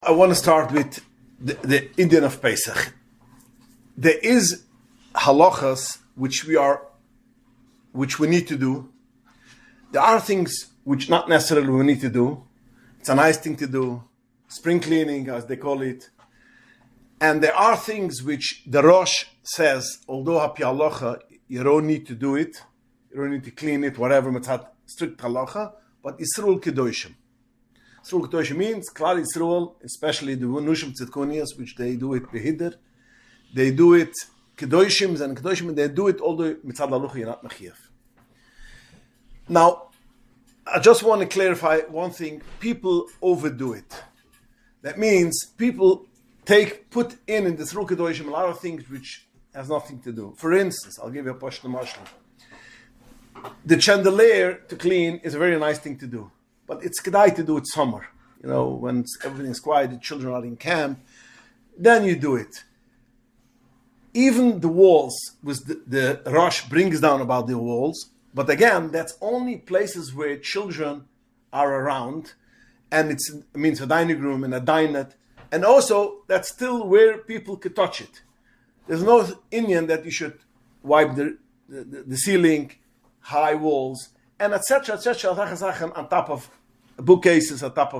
I want to start with the Indian of Pesach. There is halachas which we need to do. There are things which not necessarily we need to do. It's a nice thing to do, spring cleaning as they call it. And there are things which the Rosh says, although hapi halacha, you don't need to do it, you don't need to clean it, whatever, mitzat strict halacha, but Yisrael kedoshim. Yisrael kedoshim means, Klal Yisrael, especially the Nushim Tzidkonias, which they do it behider, they do it kedoshim, and they do it although mitzad halacha you're not mechiyev. Now, I just want to clarify one thing. People overdo it. That means people put in the Yisrael kedoshim a lot of things which has nothing to do. For instance, I'll give you a pashto mashal. The chandelier to clean is a very nice thing to do, but it's kedai to do it summer. You know, when everything's quiet, the children are in camp, then you do it. Even the walls, with the Rosh brings down about the walls, but again, that's only places where children are around, and it means a dining room and a dinette, and also that's still where people could touch it. There's no Indian that you should wipe the ceiling, high walls, and etc. on top of bookcases, on top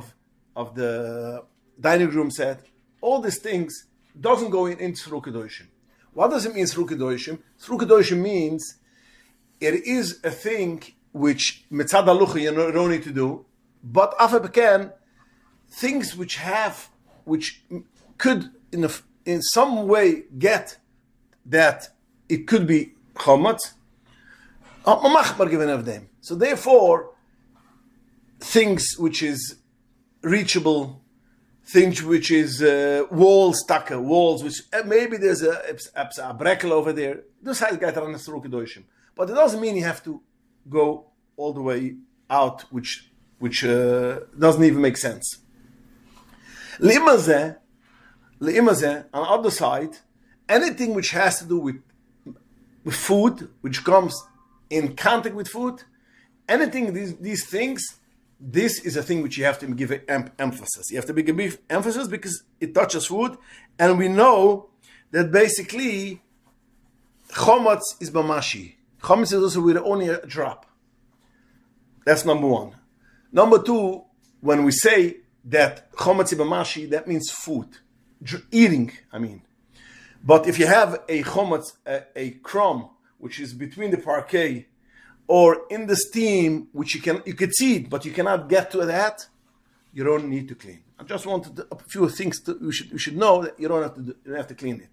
of the dining room set. All these things doesn't go in Yisrael kedoshim. What does it mean, Yisrael kedoshim? Yisrael kedoshim means it is a thing which mitzad halucha you don't need to do, but after things which could in some way get that it could be chometz, given of them. So therefore, things which is reachable, things which is walls, which maybe there's a brekel over there. This has got on the Yisrael kedoshim, but it doesn't mean you have to go all the way out, which doesn't even make sense. Le'imazeh, on the other side, anything which has to do with food, which comes in contact with food, anything, these things, this is a thing which you have to give emphasis. You have to give emphasis because it touches food, and we know that basically chometz is bamashi. Chometz is also with only a drop. That's number one. Number two, when we say that chometz is bamashi, that means food, eating, I mean. But if you have a chometz, a crumb, which is between the parquet or in the steam, which you could see it, but you cannot get to that, you don't need to clean. I just wanted a few things you should know that you don't have to clean it.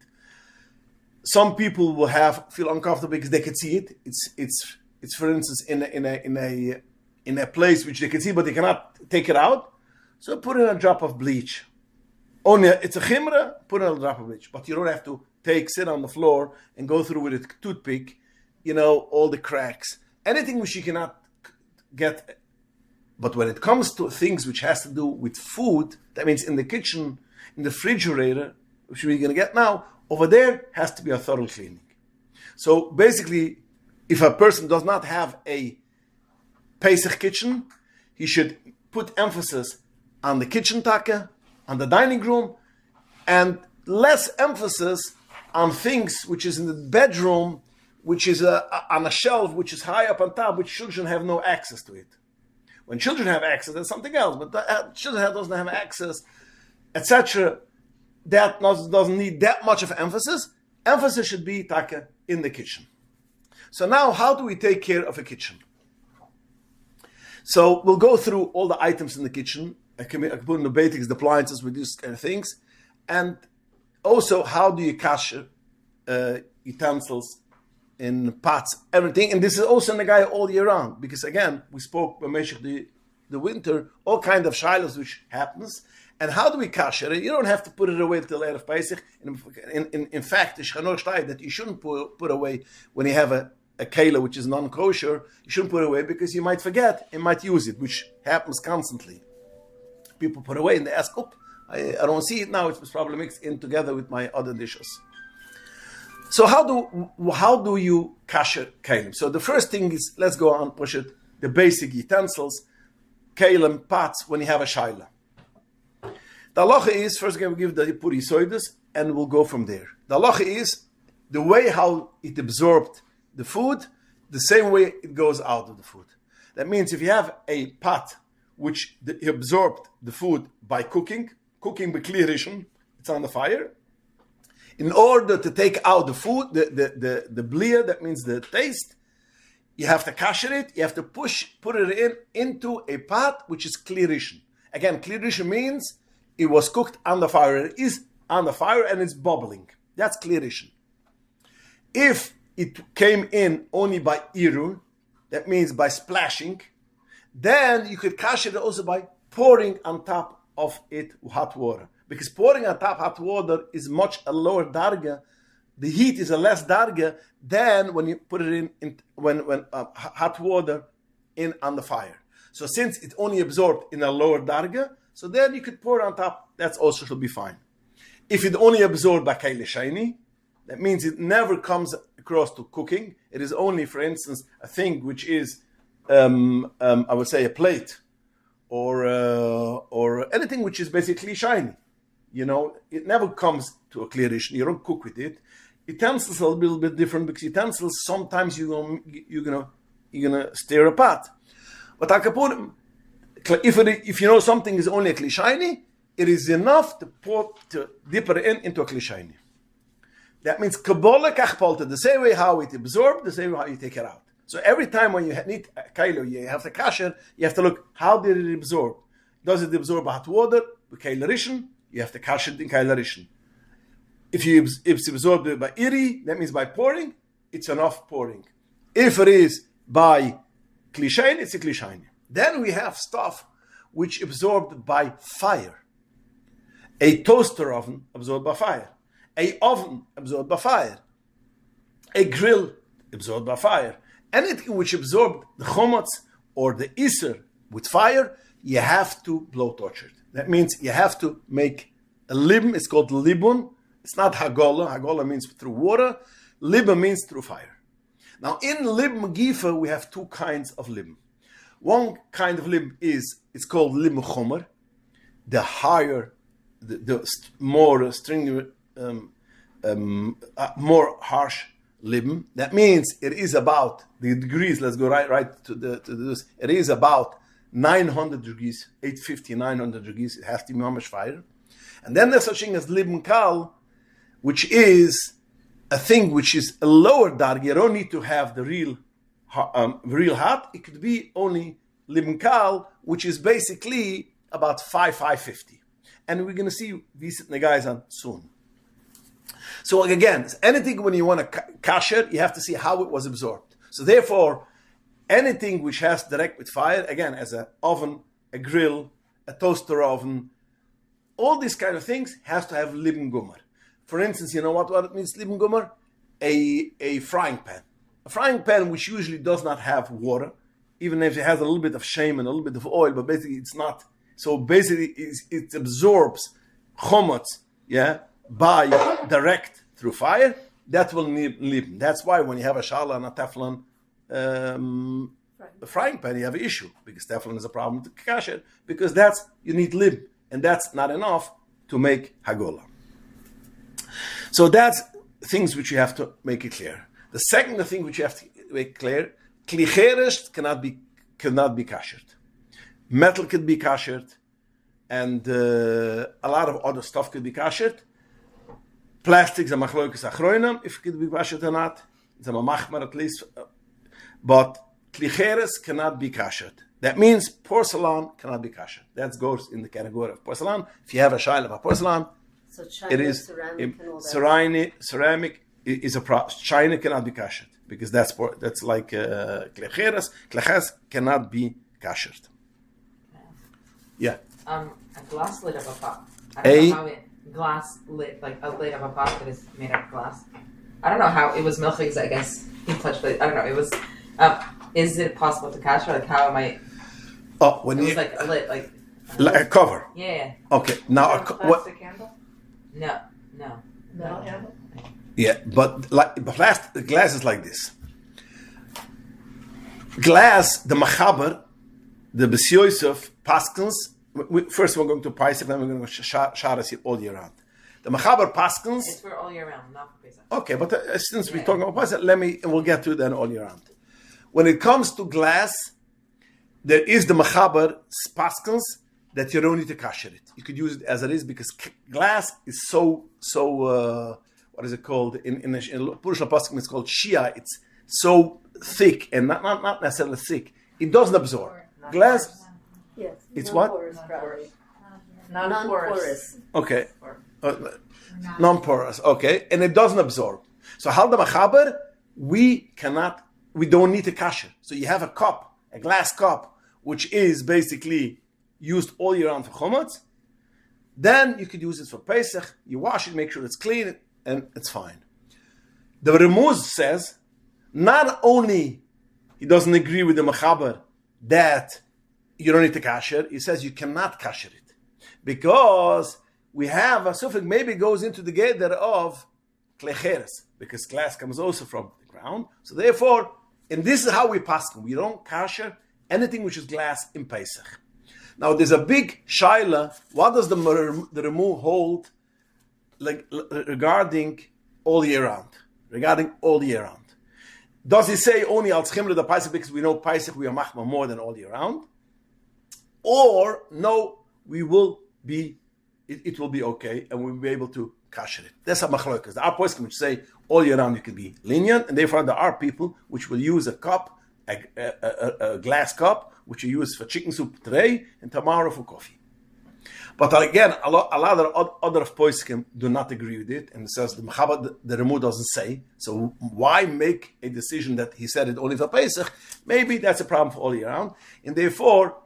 Some people will feel uncomfortable because they can see it. It's for instance in a place which they can see, but they cannot take it out. So put in a drop of bleach. Only it's a chimra, put in a drop of bleach, but you don't have to sit on the floor and go through with a toothpick, all the cracks. Anything which you cannot get. But when it comes to things which has to do with food, that means in the kitchen, in the refrigerator, which we're going to get now, over there has to be a thorough cleaning. So basically, if a person does not have a Pesach kitchen, he should put emphasis on the kitchen taka, on the dining room, and less emphasis on things which is in the bedroom, which is on a shelf, which is high up on top, which children have no access to it. When children have access, that's something else, but children doesn't have access, etc. That doesn't need that much of emphasis. Emphasis should be taka in the kitchen. So now, how do we take care of a kitchen? So we'll go through all the items in the kitchen. I can put in the basics, the appliances with these kind of things, and also how do you kasher utensils in pots, everything. And this is also in the guy all year round, because again, we spoke by the winter, all kind of shilas which happens. And how do we kasher it? You don't have to put it away till Erev Pesach. In fact, the Shechanor shtayt that you shouldn't put away when you have a keilah which is non-kosher. You shouldn't put it away because you might forget and might use it, which happens constantly. People put away and they ask, I don't see it now. It's probably mixed in together with my other dishes. So how do you kasher keilim? So the first thing is, let's go on, push it, the basic utensils, keilim, pots, when you have a shaila. The halacha is, first again we give the puri soidas, and we'll go from there. The halacha is the way how it absorbed the food, the same way it goes out of the food. That means if you have a pot which absorbed the food by cooking b'kli rishon, it's on the fire. In order to take out the food, the blia, that means the taste, you have to kasher it, you have to put it into a pot which is kli rishon. Again, kli rishon means it was cooked on the fire. It is on the fire and it's bubbling. That's kli rishon. If it came in only by iru, that means by splashing, then you could kasher it also by pouring on top of it hot water. Because pouring on top hot water is much a lower darga. The heat is a less darga than when you put it in hot water in on the fire. So since it only absorbed in a lower darga, so then you could pour it on top. That's also should be fine. If it only absorbed by kaili shayni, that means it never comes across to cooking. It is only, for instance, a thing which is, I would say, a plate or anything which is basically shiny. It never comes to a clear dish. You don't cook with it. Utensils are a little bit different because utensils sometimes you're gonna stir a pot. But if you know something is only a kli shiny, it is enough to dip it into a kli shiny. That means kabbalah kachpalta, the same way how it absorbed, the same way how you take it out. So every time when you need a kailo, you have to kasher, you have to look, how did it absorb? Does it absorb hot water, with kailo rishon? You have to kasher it in kailo rishon. If it's absorbed by iri, that means by pouring, it's enough pouring. If it is by klishain, it's a klishain. Then we have stuff which absorbed by fire. A toaster oven absorbed by fire. A oven absorbed by fire. A grill absorbed by fire. Anything which absorbed the chomotz or the iser with fire, you have to blow torch it. That means you have to make a libn. It's called libun. It's not hagola. Hagola means through water. Libun means through fire. Now in libn gifa we have two kinds of libn. One kind of libn it's called libn chomer. The higher, the more stringy, more harsh libn. That means it is about the degrees. Let's go right to this. It is about 900 degrees, 850, 900 degrees. It has to be mamish fire. And then there's such thing as libn kal, which is a thing which is a lower dark. You don't need to have the real hot. It could be only libn kal, which is basically about 550. And we're going to see these guys on soon. So again, anything when you want to kasher, you have to see how it was absorbed. So therefore, anything which has direct with fire, again, as an oven, a grill, a toaster oven, all these kind of things has to have libn gomer. For instance, you know what it means, libn gomer? A frying pan. A frying pan which usually does not have water, even if it has a little bit of shame and a little bit of oil, but basically it's not. So basically it absorbs chomotz, by direct through fire. That will need libn. That's why when you have a shala and a teflon frying pan, you have an issue, because teflon is a problem to kasher, because you need libn, and that's not enough to make hagola. So that's things which you have to make it clear. The second thing which you have to make clear, klicheres cannot be kashered. Metal could be kashered, and a lot of other stuff could be kashered. Plastics are machlokas achroinam, if it could be kashered or not. It's a machmer at least. But klicheres cannot be kashered. That means porcelain cannot be kashered. That goes in the category of porcelain. If you have a shaila of porcelain, so China, it is ceramic is a problem. China cannot be kashered because that's like klicheres. Klicheres cannot be kashered. Yeah. A glass lid of a pot. I don't know how glass lid, like a lid of a pot that is made of glass. I don't know how it was milchigs, I guess. He touched it. I don't know. It was. Is it possible to kasher? Like how am I? Oh, when it you was like a lid, like a cover. Yeah. Okay. Now plastic handle? No. Metal handle? Yeah, but glass is like this. Glass, the machaber, the B'si Yosef paskins first we're going to Pesach, then we're going to Sharas all year round. The Mechaber Paskins. It's for all year round, not for Pesach. Okay, but since we're talking about Pesach, we'll get to it then all year round. When it comes to glass, there is the Mechaber Paskins that you don't need to kasher it. You could use it as it is because glass is so what is it called? In Purush Paskin it's called Shia. It's so thick and not necessarily thick. It doesn't absorb. Glass. Yes. It's what? Non-porous. Okay. Non-porous. Okay, and it doesn't absorb. So Halda Machaber, we don't need to kasher. So you have a glass cup, which is basically used all year round for chometz. Then you could use it for Pesach. You wash it, make sure it's clean, and it's fine. The Remuz says, not only he doesn't agree with the Mechaber that you don't need to kasher, he says you cannot kasher it. Because we have a suffix, maybe goes into the gather of klecheres, because glass comes also from the ground. So therefore, and this is how we pass. We don't kasher anything which is glass in Pesach. Now there's a big shaila. What does the Remuz hold regarding all year round? Regarding all year round. Does he say only al tzchimra the Pesach because we know Pesach we are machma more than all year round? Or no, we will be, it will be okay and we'll be able to kasher it. That's a machlokas. There are poskim which say all year round you can be lenient, and therefore there are people which will use a cup, a glass cup, which you use for chicken soup today and tomorrow for coffee. But again, a lot of other poskim do not agree with it, and it says the Remuz doesn't say. So why make a decision that he said it only for Pesach? Maybe that's a problem for all year round, and therefore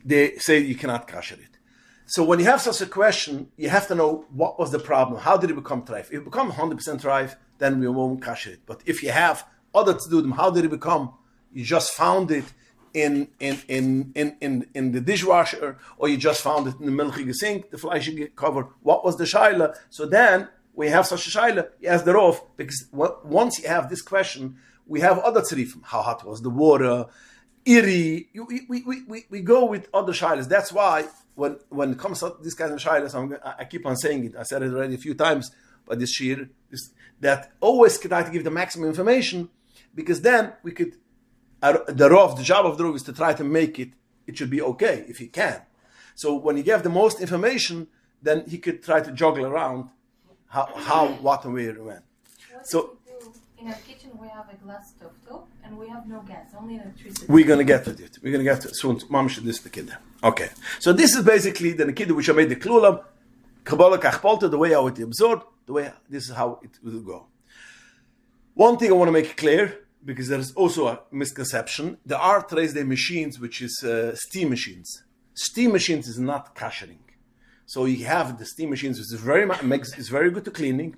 they say you cannot kasher it. So when you have such a question, you have to know what was the problem. How did it become treif? If it become 100% treif, then we won't kasher it. But if you have other tzedudim, how did it become? You just found it in the dishwasher, or you just found it in the milchige sink, the fleischige cover. What was the shaila? So then we have such a shaila. You ask the Rov, because once you have this question, we have other tzrifim. How hot was the water? Iri. We go with other shailas. That's why when it comes to this kind of shailas, I keep on saying it. I said it already a few times, but this shiur, that always try to give the maximum information, because then we could. The job of the Rov is to try to make it should be okay, if he can. So when you give the most information, then he could try to juggle around how what, and where, and when. So in our kitchen we have a glass stove too, and we have no gas, only electricity. We're going to get to it. We're going to get to it soon. Mom should list the kid. Okay. So this is basically the kid which I made the klulam, Kabbalah Kachpolta, the way how it absorbed, this is how it will go. One thing I want to make clear, because there is also a misconception. There are today's day machines, which is steam machines. Steam machines is not kashering. So you have the steam machines, which is it's very good to cleaning.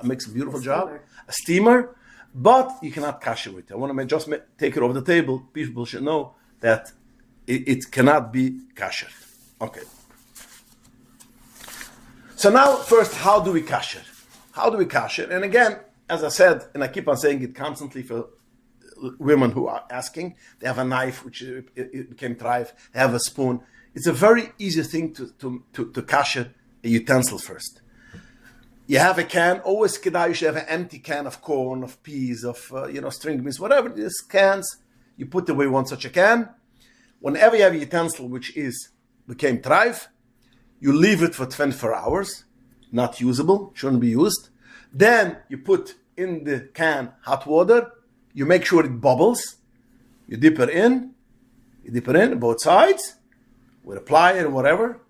Makes a beautiful job. A steamer, but you cannot kasher with it. I want to just take it off the table. People should know that it cannot be kasher. Okay. So now, first, how do we kasher? How do we kasher? And again, as I said, and I keep on saying it constantly for women who are asking, they have a knife, which it became treif, they have a spoon. It's a very easy thing to kasher a utensil first. You have a can, always kedai, you should have an empty can of corn, of peas, of string beans, whatever it is, cans. You put away one such a can. Whenever you have a utensil which became treif, you leave it for 24 hours, not usable, shouldn't be used. Then you put in the can hot water, you make sure it bubbles, you dip it in both sides, with a plier and whatever,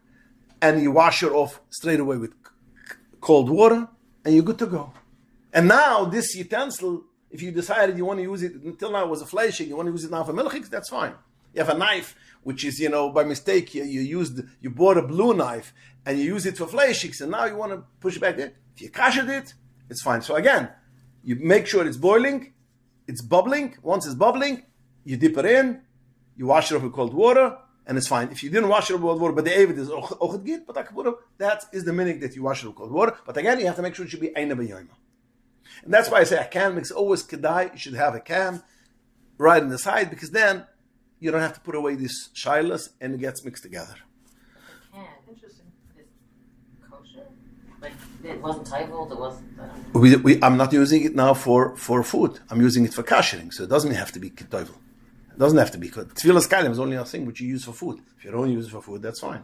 and you wash it off straight away with cold water, and you're good to go. And now this utensil, if you decided you want to use it, until now it was a fleshing, you want to use it now for milchiks, that's fine. You have a knife, which is, by mistake, you bought a blue knife, and you use it for fleshiks, and now you want to push it back there. If you kashed it, it's fine. So again, you make sure it's boiling, it's bubbling. Once it's bubbling, you dip it in, you wash it off with cold water, and it's fine. If you didn't wash it with cold water, but the Evid is ochet git, but that is the minute that you wash it with cold water. But again, you have to make sure it should be eina b'yoyma. And that's why I say a can makes always kedai. You should have a can right in the side, because then you don't have to put away these shilas, and it gets mixed together. The can Interesting. is kosher? Like, it wasn't titled, it wasn't... I don't know. I'm not using it now for food. I'm using it for kashering, so it doesn't have to be ketoivel. It doesn't have to be. Tefillas kalim is only a thing which you use for food. If you don't use it for food, that's fine.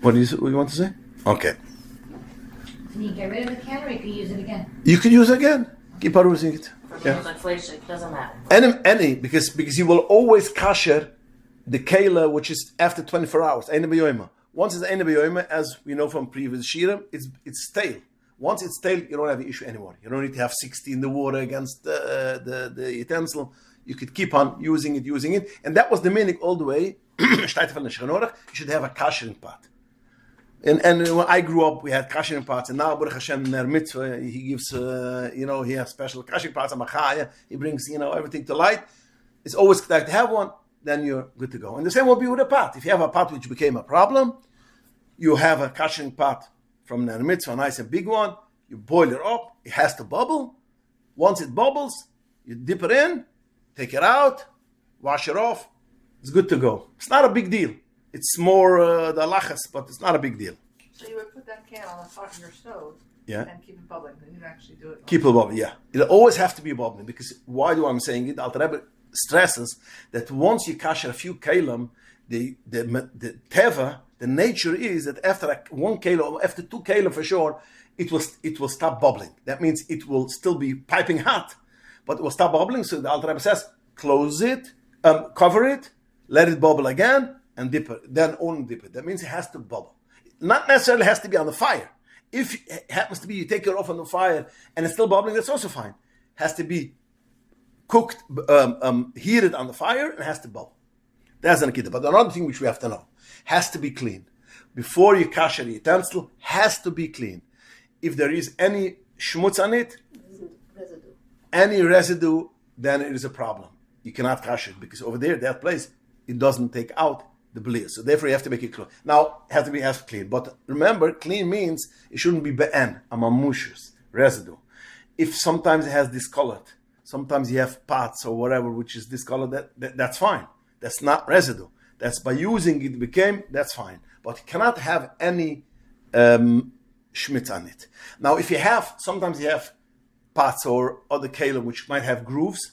What do you want to say? Okay. Can you get rid of the can or you can use it again? You can use it again. Keep on using it. For Yeah. things like flesh, it doesn't matter. Any because you will always kasher the kela which is after 24 hours. Eine beyoima. Once it's eine beyoima, as we know from previous shirim, it's stale. Once it's stale, you don't have an issue anymore. You don't need to have 60 in the water against the utensil. You could keep on using it, and that was the meaning all the way. You should have a kashering pot. And when I grew up, we had kashering pots, and now Baruch Hashem in their mitzvah, he gives, he has special kashering pots, he brings, everything to light. It's always like to have one, then you're good to go. And the same will be with a pot. If you have a pot which became a problem, you have a kashering pot from the mitzvah, a nice and big one, you boil it up, it has to bubble. Once it bubbles, you dip it in, take it out, wash it off, it's good to go. It's not a big deal. It's more the lachas, but it's not a big deal. So you would put that can on the top of your stove Yeah. and keep it bubbling. Then you'd actually do it. Keep it bubbling, yeah. It'll always have to be bubbling, because why do I'm saying it? Alter Rebbe stresses that once you kasher a few kalim, the teva, the nature is that after 1 kilo, after 2 kilo for sure, it will stop bubbling. That means it will still be piping hot, but it will stop bubbling. So the Alter Rebbe says, close it, cover it, let it bubble again, and dip it. Then only dip it. That means it has to bubble. Not necessarily has to be on the fire. If it happens to be you take it off on the fire and it's still bubbling, that's also fine. Has to be cooked, heated on the fire, and has to bubble. That's an akida. But another thing which we have to know, has to be clean. Before you kasher the utensil, has to be clean. If there is any schmutz on it, any residue, then it is a problem. You cannot kasher it, because over there, that place, it doesn't take out the bliss. So therefore, you have to make it clean. Now, it has to be as clean. But remember, clean means it shouldn't be be'en, a mamushus, residue. If sometimes it has discolored, sometimes you have pots or whatever which is discolored, that's fine. That's not residue. That's by using it became, that's fine. But you cannot have any schmitz on it. Now, if you have, sometimes you have pots or other kalim which might have grooves,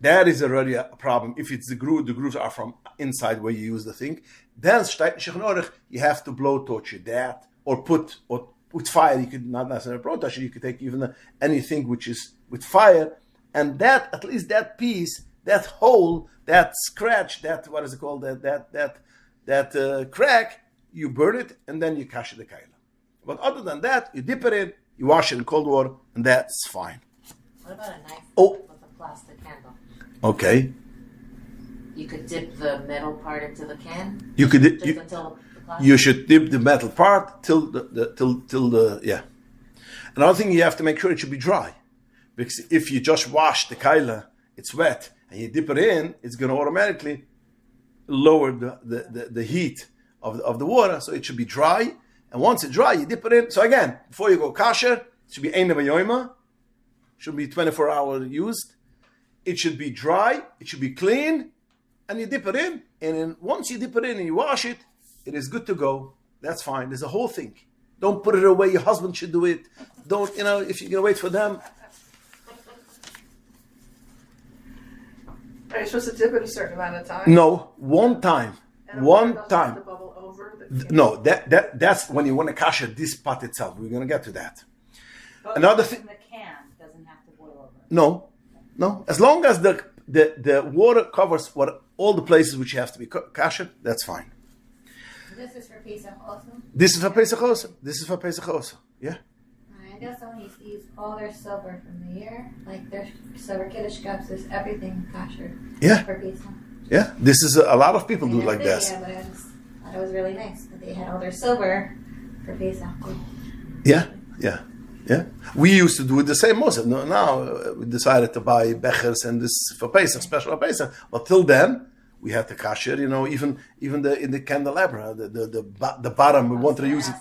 that is already a problem. If it's the grooves are from inside where you use the thing, then you have to blow torch it that, or put fire. You could not necessarily blow torch it. You could take even anything which is with fire, and that, at least that piece, that hole, that scratch, that what is it called, that crack, you burn it and then you kash the kaila. But other than that, you dip it in, you wash it in cold water, and that's fine. What about a knife Oh. with a plastic handle? Okay. You could dip the metal part into the can? You could Just you, until the plastic? you should dip the metal part till the yeah. Another thing, you have to make sure it should be dry, because if you just wash the kaila, it's wet, and you dip it in, it's going to automatically lower the heat of the water. So it should be dry, and once it's dry, you dip it in. So again, before you go kasher, it should be ein b'yoyma, should be 24 hours used. It should be dry, it should be clean, and you dip it in, and then once you dip it in and you wash it, it is good to go. That's fine. There's a whole thing. Don't put it away. Your husband should do it. Don't, if you're going to wait for them. Are you supposed to dip it a certain amount of time? No, one time. And the One water doesn't time. have to bubble over the can? No, that's when you want to kasher this pot itself. We're going to get to that. But Another thing. The can doesn't have to boil over. No. As long as the water covers all the places which have to be kasher, that's fine. This is for Pesach also. This is for Pesach also. Yeah. I know someone used to use all their silver from the year, like their silver kiddush cups, is everything kosher Yeah. for Pesach. Yeah. This is a lot of people do I like never did, this. Yeah, but I thought it was really nice that they had all their silver for Pesach. Yeah. We used to do it the same most. Now we decided to buy bechers and this for Pesach, special for Pesach. But till then, we had to kasher. Even in the candelabra, the bottom we wanted to use it.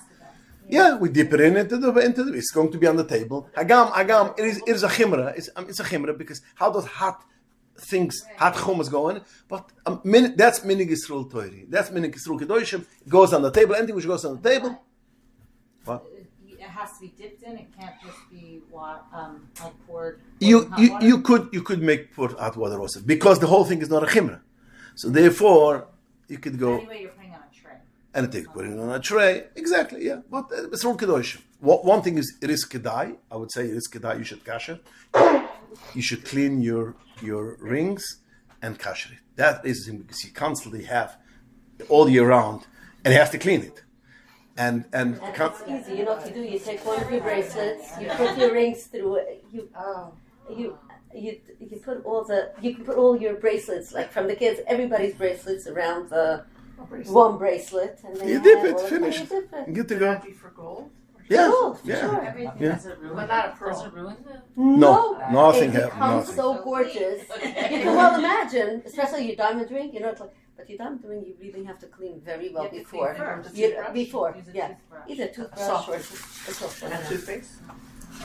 Yeah, we dip it into the. It's going to be on the table. Hagam. It is a chimra. It's a chimra, because how does hot things, hot chumas going, but that's minig Yisrael Toiri. That's minig Yisrael Kedoshim. It goes on the table. Anything which goes on the table. What? It has to be dipped in. It can't just be like poured. You could make pour hot water also, because the whole thing is not a chimra. So therefore, you could go. Anyway, you're putting on a tray. And take put it on a tray. Exactly, yeah. But it's Yisrael Kedoshim. One thing is, it is kedai. I would say it is kedai. You should kasher. You should clean your rings and kasher it. That is because you constantly have all year round, and you have to clean it. And it's easy. You know what you do? You take one of your bracelets, you put your rings through it. You put you can put all your bracelets, like from the kids, everybody's bracelets around the one bracelet, and then you dip it, finish it, good to Would go. that be for gold? Yeah, Gold, yeah. sure. Everything Yeah. does it ruin. But not a pearl. Does it ruin the? No, nothing It happens. becomes Nothing. so gorgeous. You can well imagine, especially your diamond ring. You know, it's like, but your diamond ring, you really have to clean very well You have to before. clean first. Before, Use a yeah. toothbrush. Either toothbrush Soft or one. a soft one. And a toothpaste?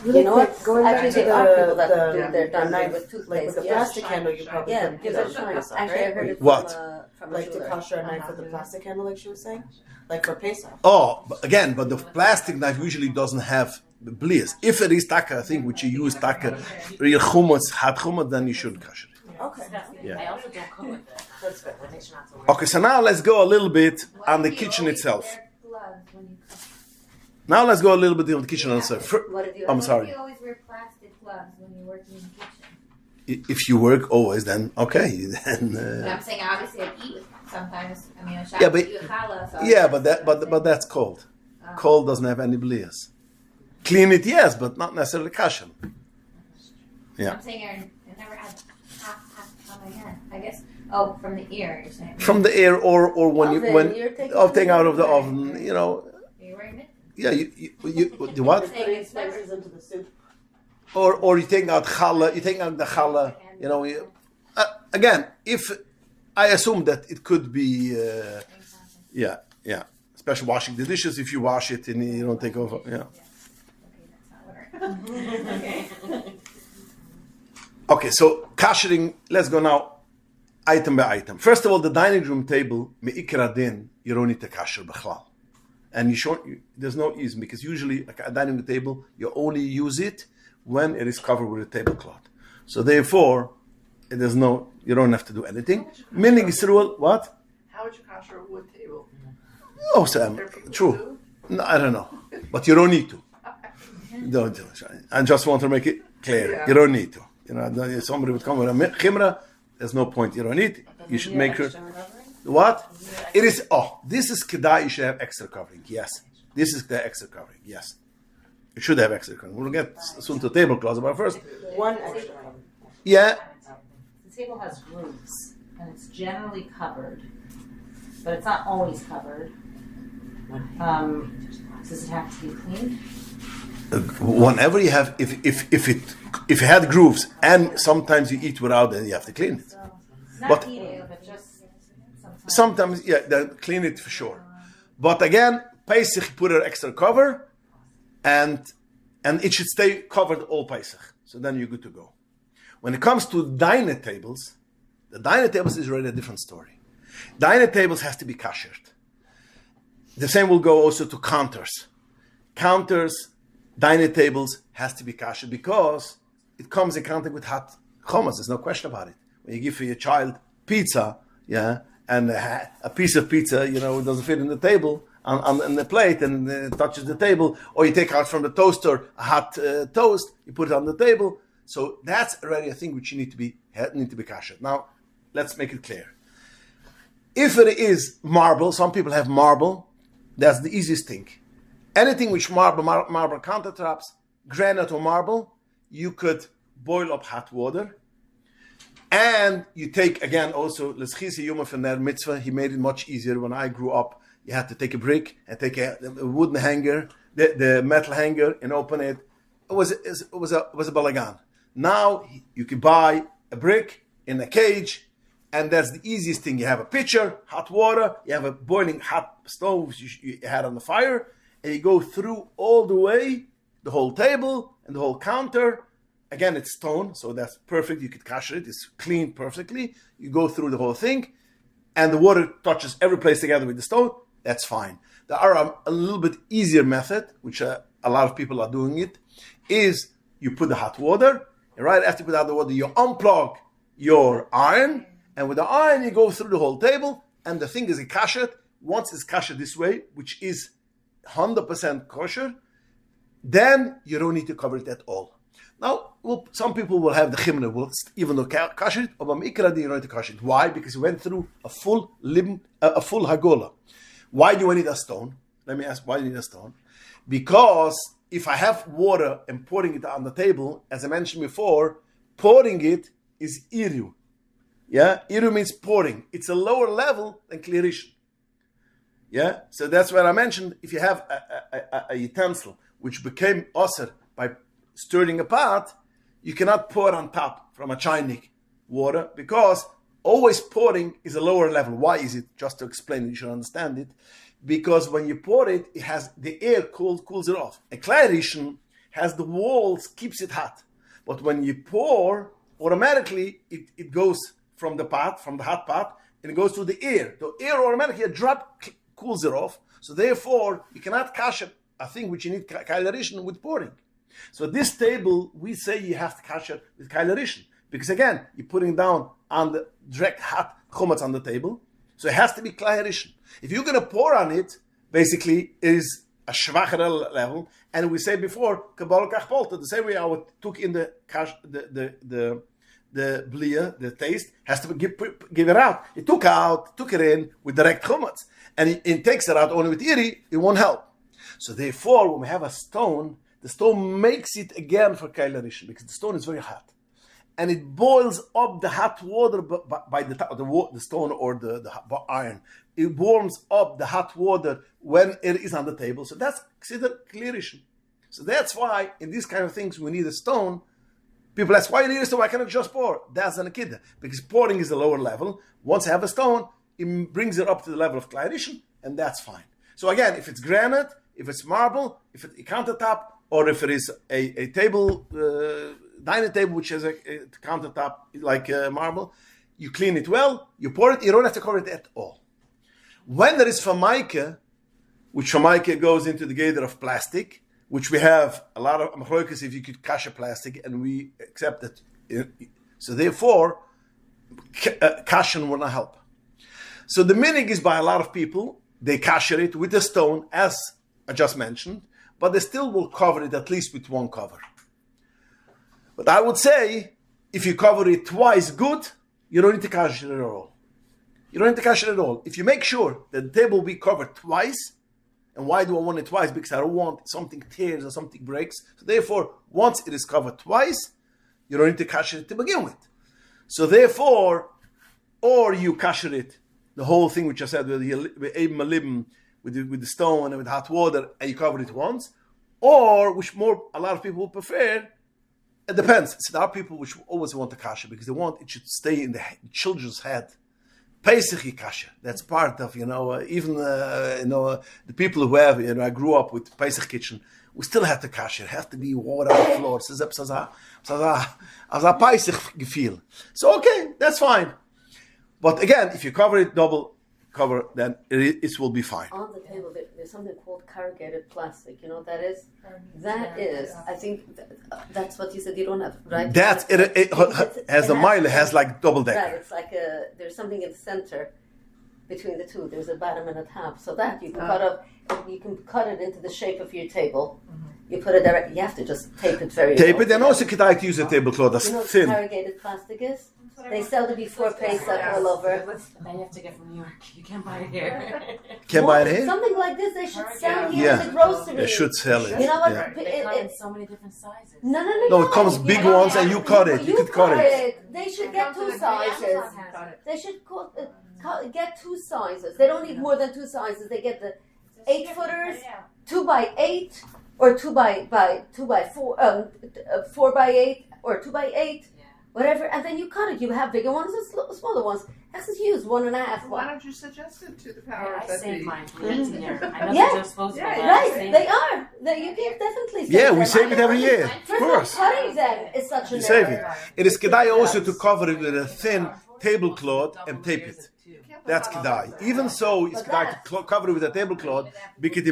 You know what? Going back Actually, to there are people that the do their diamond ring knife, with toothpaste. like with the yes. plastic handle, you probably Yeah, couldn't give do it a that try. with Pesach, Actually, I right? heard it What? from a Like to jeweler. kosher a knife with the plastic handle, like she was saying, like for Pesach. Oh, but the plastic knife usually doesn't have blias. If it is taka, I think, which you use taka, real chumas, hot chumas, then you shouldn't kasher it. Okay. Yeah. I also don't cook with it. That's good. I make sure not to wear. Okay, so now let's go a little bit Why on the do you kitchen always itself. wear gloves when you cook? Now let's go a little bit on the kitchen itself. What did you I'm Why sorry. do you always wear plastic gloves when you're working in the kitchen? If you work always, then okay. Then But I'm saying obviously I eat with sometimes. I mean, I shop Yeah, but- eat with challah. So yeah, but that's cold. Cold doesn't have any blias. Clean it, yes, but not necessarily kasher. Yeah. I'm saying I never had half on my hand. I guess. Oh, from the ear, you're saying. From the air or when you Oven, you're taking taking out of the right. oven, you know. Are you wearing mittens? Yeah, you what? Putting spices into the soup. Or you taking out challah, you taking out the challah, you know. Again, if I assume that it could be, yeah, especially washing the dishes. If you wash it and you don't take over, yeah. Okay, that's not what I. Okay. Okay, so kashering. Let's go now, item by item. First of all, the dining room table meikra din you don't need to kasher b'chlal, and there's no ease because usually like a dining room table you only use it when it is covered with a tablecloth. So therefore, you don't have to do anything. Minig Yisrael, what? How would you kosher a wood table? Oh, Sam, There are people true. who do. No, I don't know, but you don't need to. Don't do it. I just want to make it clear. Yeah. You don't need to. You know, somebody would come with a chimra. There's no point. You don't need it. You should make sure. What? It is. Oh, this is kedai. You should have extra covering. Yes, this is the extra covering. Yes, you should have extra covering. We'll get soon to tablecloths, but first, One extra. yeah. The table has grooves, and it's generally covered, but it's not always covered. Does it have to be cleaned? Whenever you have, if it had grooves, and sometimes you eat without, then you have to clean it. Not But- eating, but just sometimes. Sometimes, yeah, then clean it for sure. But again, Pesach, you put an extra cover, and it should stay covered all Pesach. So then you're good to go. When it comes to diner tables, the diner tables is already a different story. Diner tables has to be kashered. The same will go also to counters. Counters, diner tables has to be kashered because it comes in contact with hot chomas. There's no question about it. When you give for your child pizza, yeah, and a piece of pizza, you know, doesn't fit in the table on the plate and it touches the table, or you take out from the toaster a hot toast, you put it on the table. So that's already a thing which you need to be kashered. Now, let's make it clear. If it is marble, some people have marble. That's the easiest thing. Anything which marble countertops, granite or marble, you could boil up hot water. And you take, again, also, l'schisi yuma from their mitzvah, he made it much easier. When I grew up, you had to take a brick and take a wooden hanger, the metal hanger, and open it. It was a balagan. Now, you can buy a brick in a cage, and that's the easiest thing. You have a pitcher, hot water, you have a boiling hot stove you had on the fire, and you go through all the way, the whole table and the whole counter, again, it's stone, so that's perfect. You could kasher it. It's cleaned perfectly. You go through the whole thing, and the water touches every place together with the stone. That's fine. There are a little bit easier method, which a lot of people are doing it, is you put the hot water, and right after you put out the water, you unplug your iron, and with the iron, you go through the whole table, and the thing is kashered. Once it's kasher this way, which is 100% kosher, then you don't need to cover it at all. Now, some people will have the chimneh, even though kasher it, but mikra you don't need to kasher it. Why? Because you went through a full hagola. Why do I need a stone? Let me ask, why do you need a stone? Because if I have water and pouring it on the table, as I mentioned before, pouring it is iru. Yeah, iru means pouring. It's a lower level than klirishin. Yeah, so that's what I mentioned. If you have a utensil which became osir by stirring a pot, you cannot pour on top from a chaynik water, because always pouring is a lower level. Why is it? Just to explain, you should understand it. Because when you pour it, it has the air cools it off. A klirishin has the walls, keeps it hot. But when you pour, automatically it goes from the pot, from the hot pot, and it goes to the air. The air automatically, a drop cools it off. So therefore, you cannot kasher a thing which you need klirishin with pouring. So this table, we say you have to kasher with klirishin. Because again, you're putting down on the direct hot chumatz on the table. So it has to be klirishin. If you're going to pour on it, basically, it is a shvacher level. And we say before, kabbalah kachpolta, the same way I took in the blia, the taste, has to give it out. It took it in with direct chumatz. And it takes it out only with iri, it won't help. So therefore, when we have a stone, the stone makes it again for klirishin, because the stone is very hot. And it boils up the hot water by the stone or the iron. It warms up the hot water when it is on the table. So that's considered klirishin. So that's why in these kind of things we need a stone. People ask, why you need a stone? Why can't I just pour? That's an akida. Because pouring is a lower level. Once I have a stone, it brings it up to the level of klirishin, and that's fine. So again, if it's granite, if it's marble, if it's a countertop, or if it is a table, dining table which has a countertop like marble, you clean it well, you pour it, you don't have to cover it at all. When there is formica, which formica goes into the gather of plastic, which we have a lot of machlokas if you could kasher plastic, and we accept it. So therefore, kasher will not help. So the minig is by a lot of people, they kasher it with a stone, as I just mentioned, but they still will cover it at least with one cover. But I would say, if you cover it twice good, you don't need to kasher it at all. You don't need to kasher it at all. If you make sure that the table will be covered twice, and why do I want it twice? Because I don't want something tears or something breaks. So therefore, once it is covered twice, you don't need to kasher it to begin with. So therefore, or you kasher it, the whole thing which I said with the stone and with hot water, and you cover it once, or which a lot of people would prefer. It depends. So there are people which always want the kasher because they want it should stay in the children's head. Pesach kasher. That's part of even the people who have I grew up with Pesach kitchen. We still have to kasher. It has to be water on the floor. As a Pesach gefühl. So okay, that's fine. But again, if you cover it double cover, then it will be fine. On the table, there's something called corrugated plastic. You know what that is? That is, I think, that's what you said. You don't have, right? That it has the mile, it has like double decker. Right, it's like there's something in the center between the two. There's a bottom and a top. So that you can cut it into the shape of your table. Mm-hmm. You put it there. You have to just tape it very. Tape it, and also you can use a tablecloth that's thin. What corrugated plastic is? They sell it before Pesach all over. Now you have to get from New York. You can't buy it here. Can't buy it here? Something like this they should sell here in the grocery. They should sell it. You know what? Yeah. They come in so many different sizes. No, it comes big ones and you cut it. You could cut it. They should get two sizes. They should get two sizes. They don't need more than two sizes. They get the 8-footers, 2x8, or 2x4, 4x8, or 2x8. whatever, and then you cut it. You have bigger ones and smaller ones. That's huge, 1.5. Why don't you suggest it to the powers I that save be? mine for next year. I know Yeah. they're disposable. Yeah, but Right, I save they it. are. You can definitely save Yeah, them. we save it every year. Of First of all, course. cutting them is such a You save it. error. It is kedai also to cover it with a thin tablecloth and tape it. That's kedai. Even so, it's kedai to cover it with a tablecloth because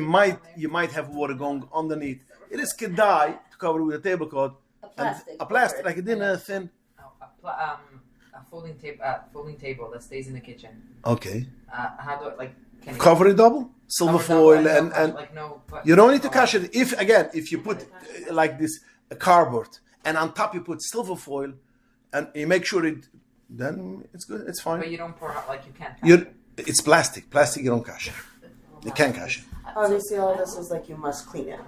you might have water going underneath. It is kedai to cover it with a tablecloth and a plastic like a dinner thin. A folding table that stays in the kitchen. Okay. How do it can it Cover it double, silver foil, and you don't need to cash it. If you put like this a cardboard and on top you put silver foil and you make sure then it's good. It's fine. But you don't pour out you can't. It's plastic. Plastic you don't cash it. You can't cash it. Obviously, all this is like you must clean it.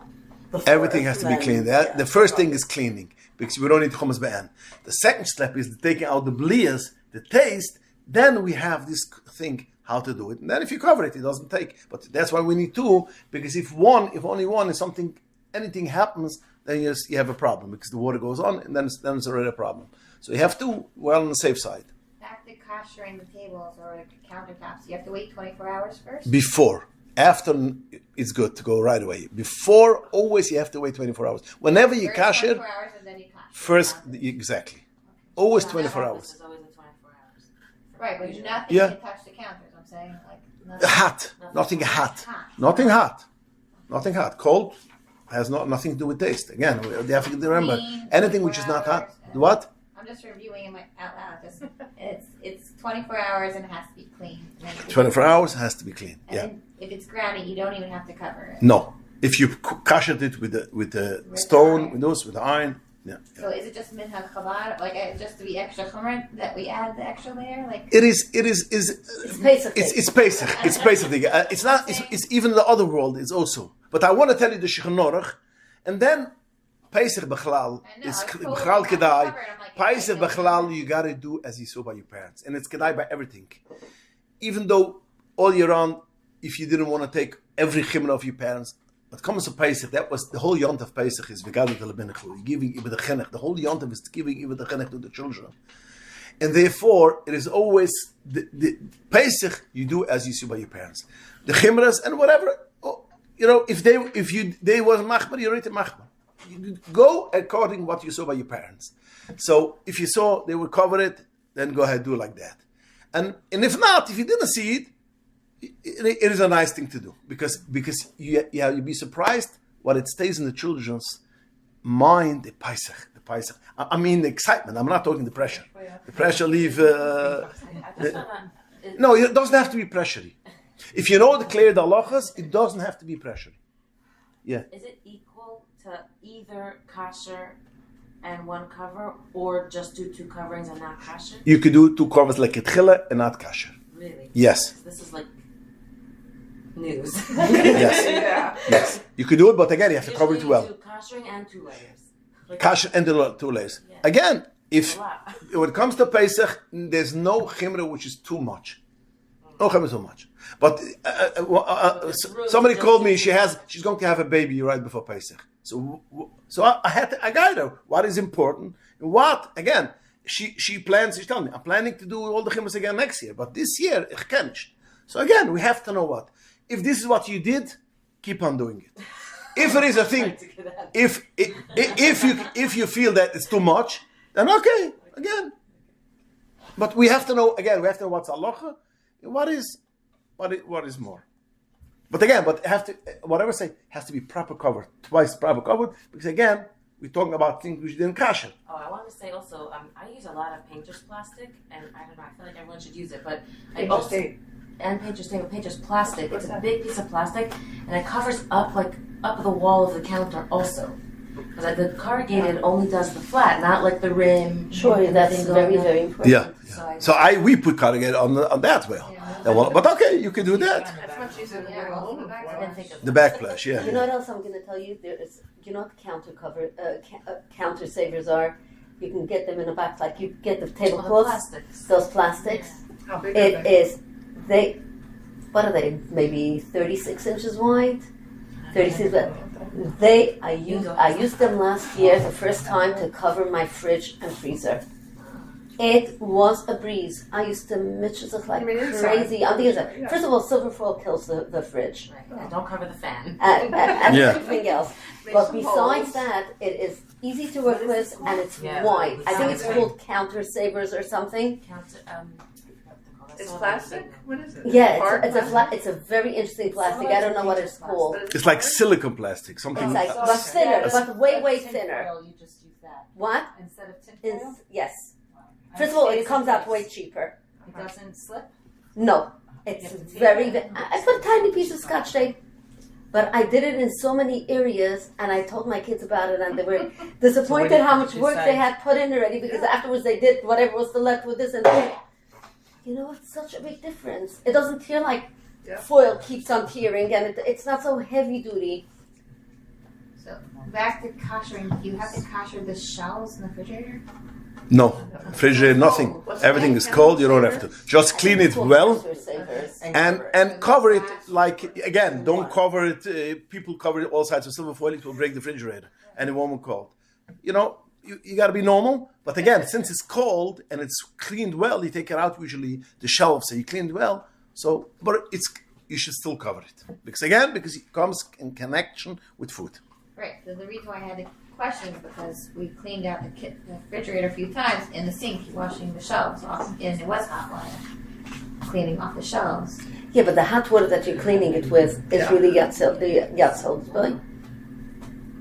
before, Everything has to be then- cleaned. yeah. The first thing is cleaning because we don't need hummus ba'an. The second step is taking out the blias, the taste. Then we have this thing how to do it. And then if you cover it, it doesn't take. But that's why we need two, because if only one is something, anything happens, then you have a problem because the water goes on and then it's already a problem. So you have two, well on the safe side. Back to koshering the tables or the countertops, you have to wait 24 hours first? Before. After, it's good to go right away. Before, always you have to wait 24 hours. Whenever you First cash it, 24 hours and then you kosh. first, exactly. Always 24 This hours. is always a 24 hours. Right, but nothing Yeah. can touch the counters, I'm saying. Nothing. Hot. Nothing hot. Nothing hot. Nothing hot. Cold has nothing to do with taste. Again, we have to remember, Clean, anything which is not hot. 24 hours. What? I'm just reviewing it out loud. It's 24 hours and it has to be clean. And then 24 hours has to be clean. And Yeah. then if it's grounded, you don't even have to cover it. No. If you cash it with the stone, with the iron, yeah. So is it just minhag chabad, just to be extra chumrah that we add the extra layer? It is. It's Pesach. It's Pesach. It's Pesach. It's not. It's even the other world is also. But I want to tell you the Shulchan Aruch, and then Pesach Bechlal I know, is I was told Bechlal we have to Kedai. cover it. I'm like, Pesach okay, Bechlal you got to do as you saw by your parents, and it's Kedai by everything. Even though all year round, if you didn't want to take every chimra of your parents, but comes to Pesach, that was the whole yont of Pesach is V'gadat Lebenechu, giving Ibn the Chenech. The whole yont of is giving Ibn the Chenech to the children. And therefore, it is always the Pesach you do as you see by your parents. The chimras and whatever, if they was machmer, you're already machmer. You go according to what you saw by your parents. So if you saw they would cover it, then go ahead do it like that. And if not, if you didn't see it, it is a nice thing to do because you'd be surprised what it stays in the children's mind. The Pesach. I mean the excitement. I'm not talking the pressure. The pressure leave. No, it doesn't have to be pressury. If you know the clear the halachas, it doesn't have to be pressury. Yeah. Is it equal to either kasher and one cover, or just do two coverings and not kasher? You could do two covers like a tchila and not kasher. Really? Yes. This is like news. Yes. Yes. You could do it, but again, you have to cover it Usually well. you do kashering and 2 layers. Like, Kasher and the two layers. Yeah. Again, if a lot. when it comes to Pesach, there's no chimra which is too much. No chimra too much. But somebody called me. She's going to have a baby right before Pesach. So I guide her. What is important? What again? She plans. She's telling me, I'm planning to do all the chimras again next year. But this year, ich kann nicht. So again, we have to know what. If this is what you did, keep on doing it. If it is a thing, if you feel that it's too much, then okay, again. But we have to know again. We have to know what's halacha, what is more. But again, whatever say has to be proper covered, twice proper covered, because again we're talking about things which didn't cash it. Oh, I wanted to say also, I use a lot of painter's plastic, and I don't know, I feel like everyone should use it, but I also painter's tape, painter's plastic. It's a big piece of plastic, and it covers up the wall of the counter also. Because the corrugated only does the flat, not like the rim. Sure, that's everything very, going on. very important. Yeah. So we put corrugated on that way. But okay, you can do that. That's much easier than getting aluminum I foil. didn't think of The that. backplash, yeah. You know what else I'm going to tell you? What the counter cover, counter savers are? You can get them in a box, like you get the Oh, the tablecloths, plastics. those plastics. How big are It they? is, what are they, maybe 36 inches wide? 36, but I used them last year, the first time, to cover my fridge and freezer. It was a breeze. I used to mitch it like crazy on the inside. Yeah. First of all, silver foil kills the fridge. Right. And don't cover the fan. And Yeah. everything else. Make But some besides holes. that, it is easy to work with and it's Yeah. white. I think it's Yeah. called counter savers or something. It's plastic? What is it? Yeah, Hard it's a plastic? it's a very interesting plastic. I don't know what it's called. But It's like silicone plastic, something. It's like but thinner, but way thinner. You just use that. What? Instead of tinfoil? Is yes. First of all, it comes out way cheaper. It doesn't slip? No, it's very. I put a tiny piece of Scotch tape, but I did it in so many areas, and I told my kids about it, and they were disappointed how much work they had put in already. Because afterwards they did whatever was still left with this, and you know, it's such a big difference. It doesn't tear like foil keeps on tearing, and it's not so heavy duty. So back to koshering, do you have to kosher the shelves in the refrigerator? No, refrigerator, nothing. Everything is cold. You don't have to. Just clean it well and cover it like again. Don't cover it. People cover it all sides with silver foil. It will break the refrigerator and it won't be cold. You know, you got to be normal. But again, since it's cold and it's cleaned well, you take it out usually the shelves and you cleaned well. So, but you should still cover it because it comes in connection with food. Right. So the reason why I had the question is because we cleaned out the refrigerator a few times in the sink, washing the shelves off, and it was hot water, cleaning off the shelves. Yeah, but the hot water that you're cleaning it with is really yatzil.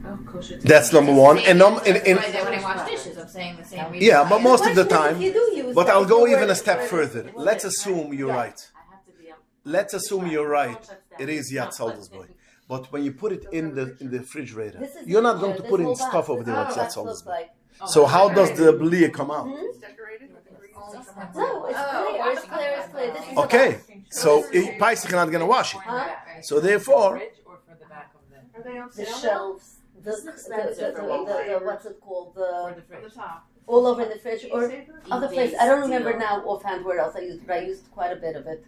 Oh, kosher. That's number one. And when I wash dishes, I'm saying the same reason. yeah, but most of the time. If you do use But that, I'll go you even wear a step further. Let's assume you're right. I have to be Let's assume you're right. It is Yad Saldusboy. But when you put it in the refrigerator, This is you're not easier. going to This put in whole stuff box. over there like This Yad is how it looks Saldusboy. like. So how does the blia come out? It's decorated with the green stuff. No, it's clear. It's clear. It's clear. This is a Okay, box. so Paisach not going to wash it. Huh? So therefore, Or for the back of the Are they on The sale? shelves, the expensive for what's it called? for the The fridge. On the top. all over in the fridge or Saver? other Eat places. base I don't remember deal. now offhand where else I used it, but I used quite a bit of it.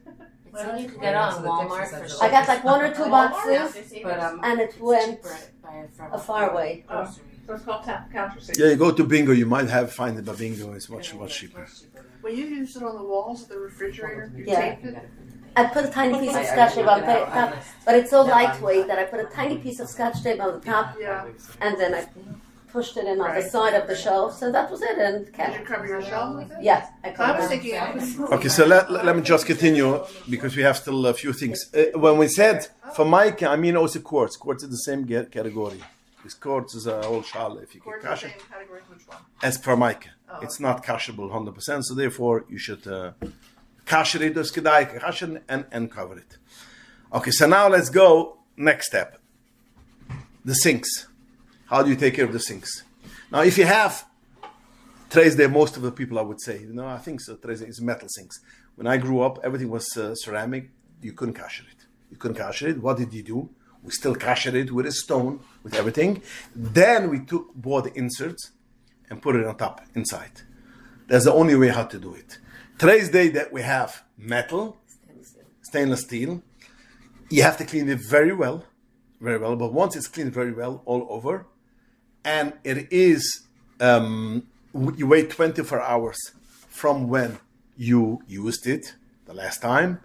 It's something you could get on Walmart for I got like 1 or 2 boxes, but and it went a far way. Oh, so it's called counter saver. yeah, you go to Bingo, you might find it, but Bingo is much cheaper. When you use it on the walls of the refrigerator, you Yeah. tape it. I put a tiny piece of Scotch tape on the top, but it's so lightweight that I put a tiny piece of Scotch tape on the top, Yeah. and then I pushed it in on the Right. side of the shelf. So that was it, and Did kept. you cover your shelf with it? Yeah, I I was covered. thinking. Okay, so let me just continue because we have still a few things. When we said Formica, I mean also quartz. Quartz is the same category. This quartz is a whole shal if you can According to cash the it. same category, which one? As Formica. Oh, It's not cashable 100%, so therefore you should cash it as kedai, cash it and cover it. Okay, so now let's go next step. The sinks. How do you take care of the sinks? Now, if you have today's day, most of the people I would say, I think so. Today's day is metal sinks. When I grew up, everything was ceramic. You couldn't cash it. You couldn't cash it. What did you do? We still cash it with a stone, with everything. Then we bought the inserts and put it on top, inside. That's the only way how to do it. Today's day that we have metal, stainless steel, you have to clean it very well. But once it's cleaned very well all over, and it is, you wait 24 hours from when you used it the last time,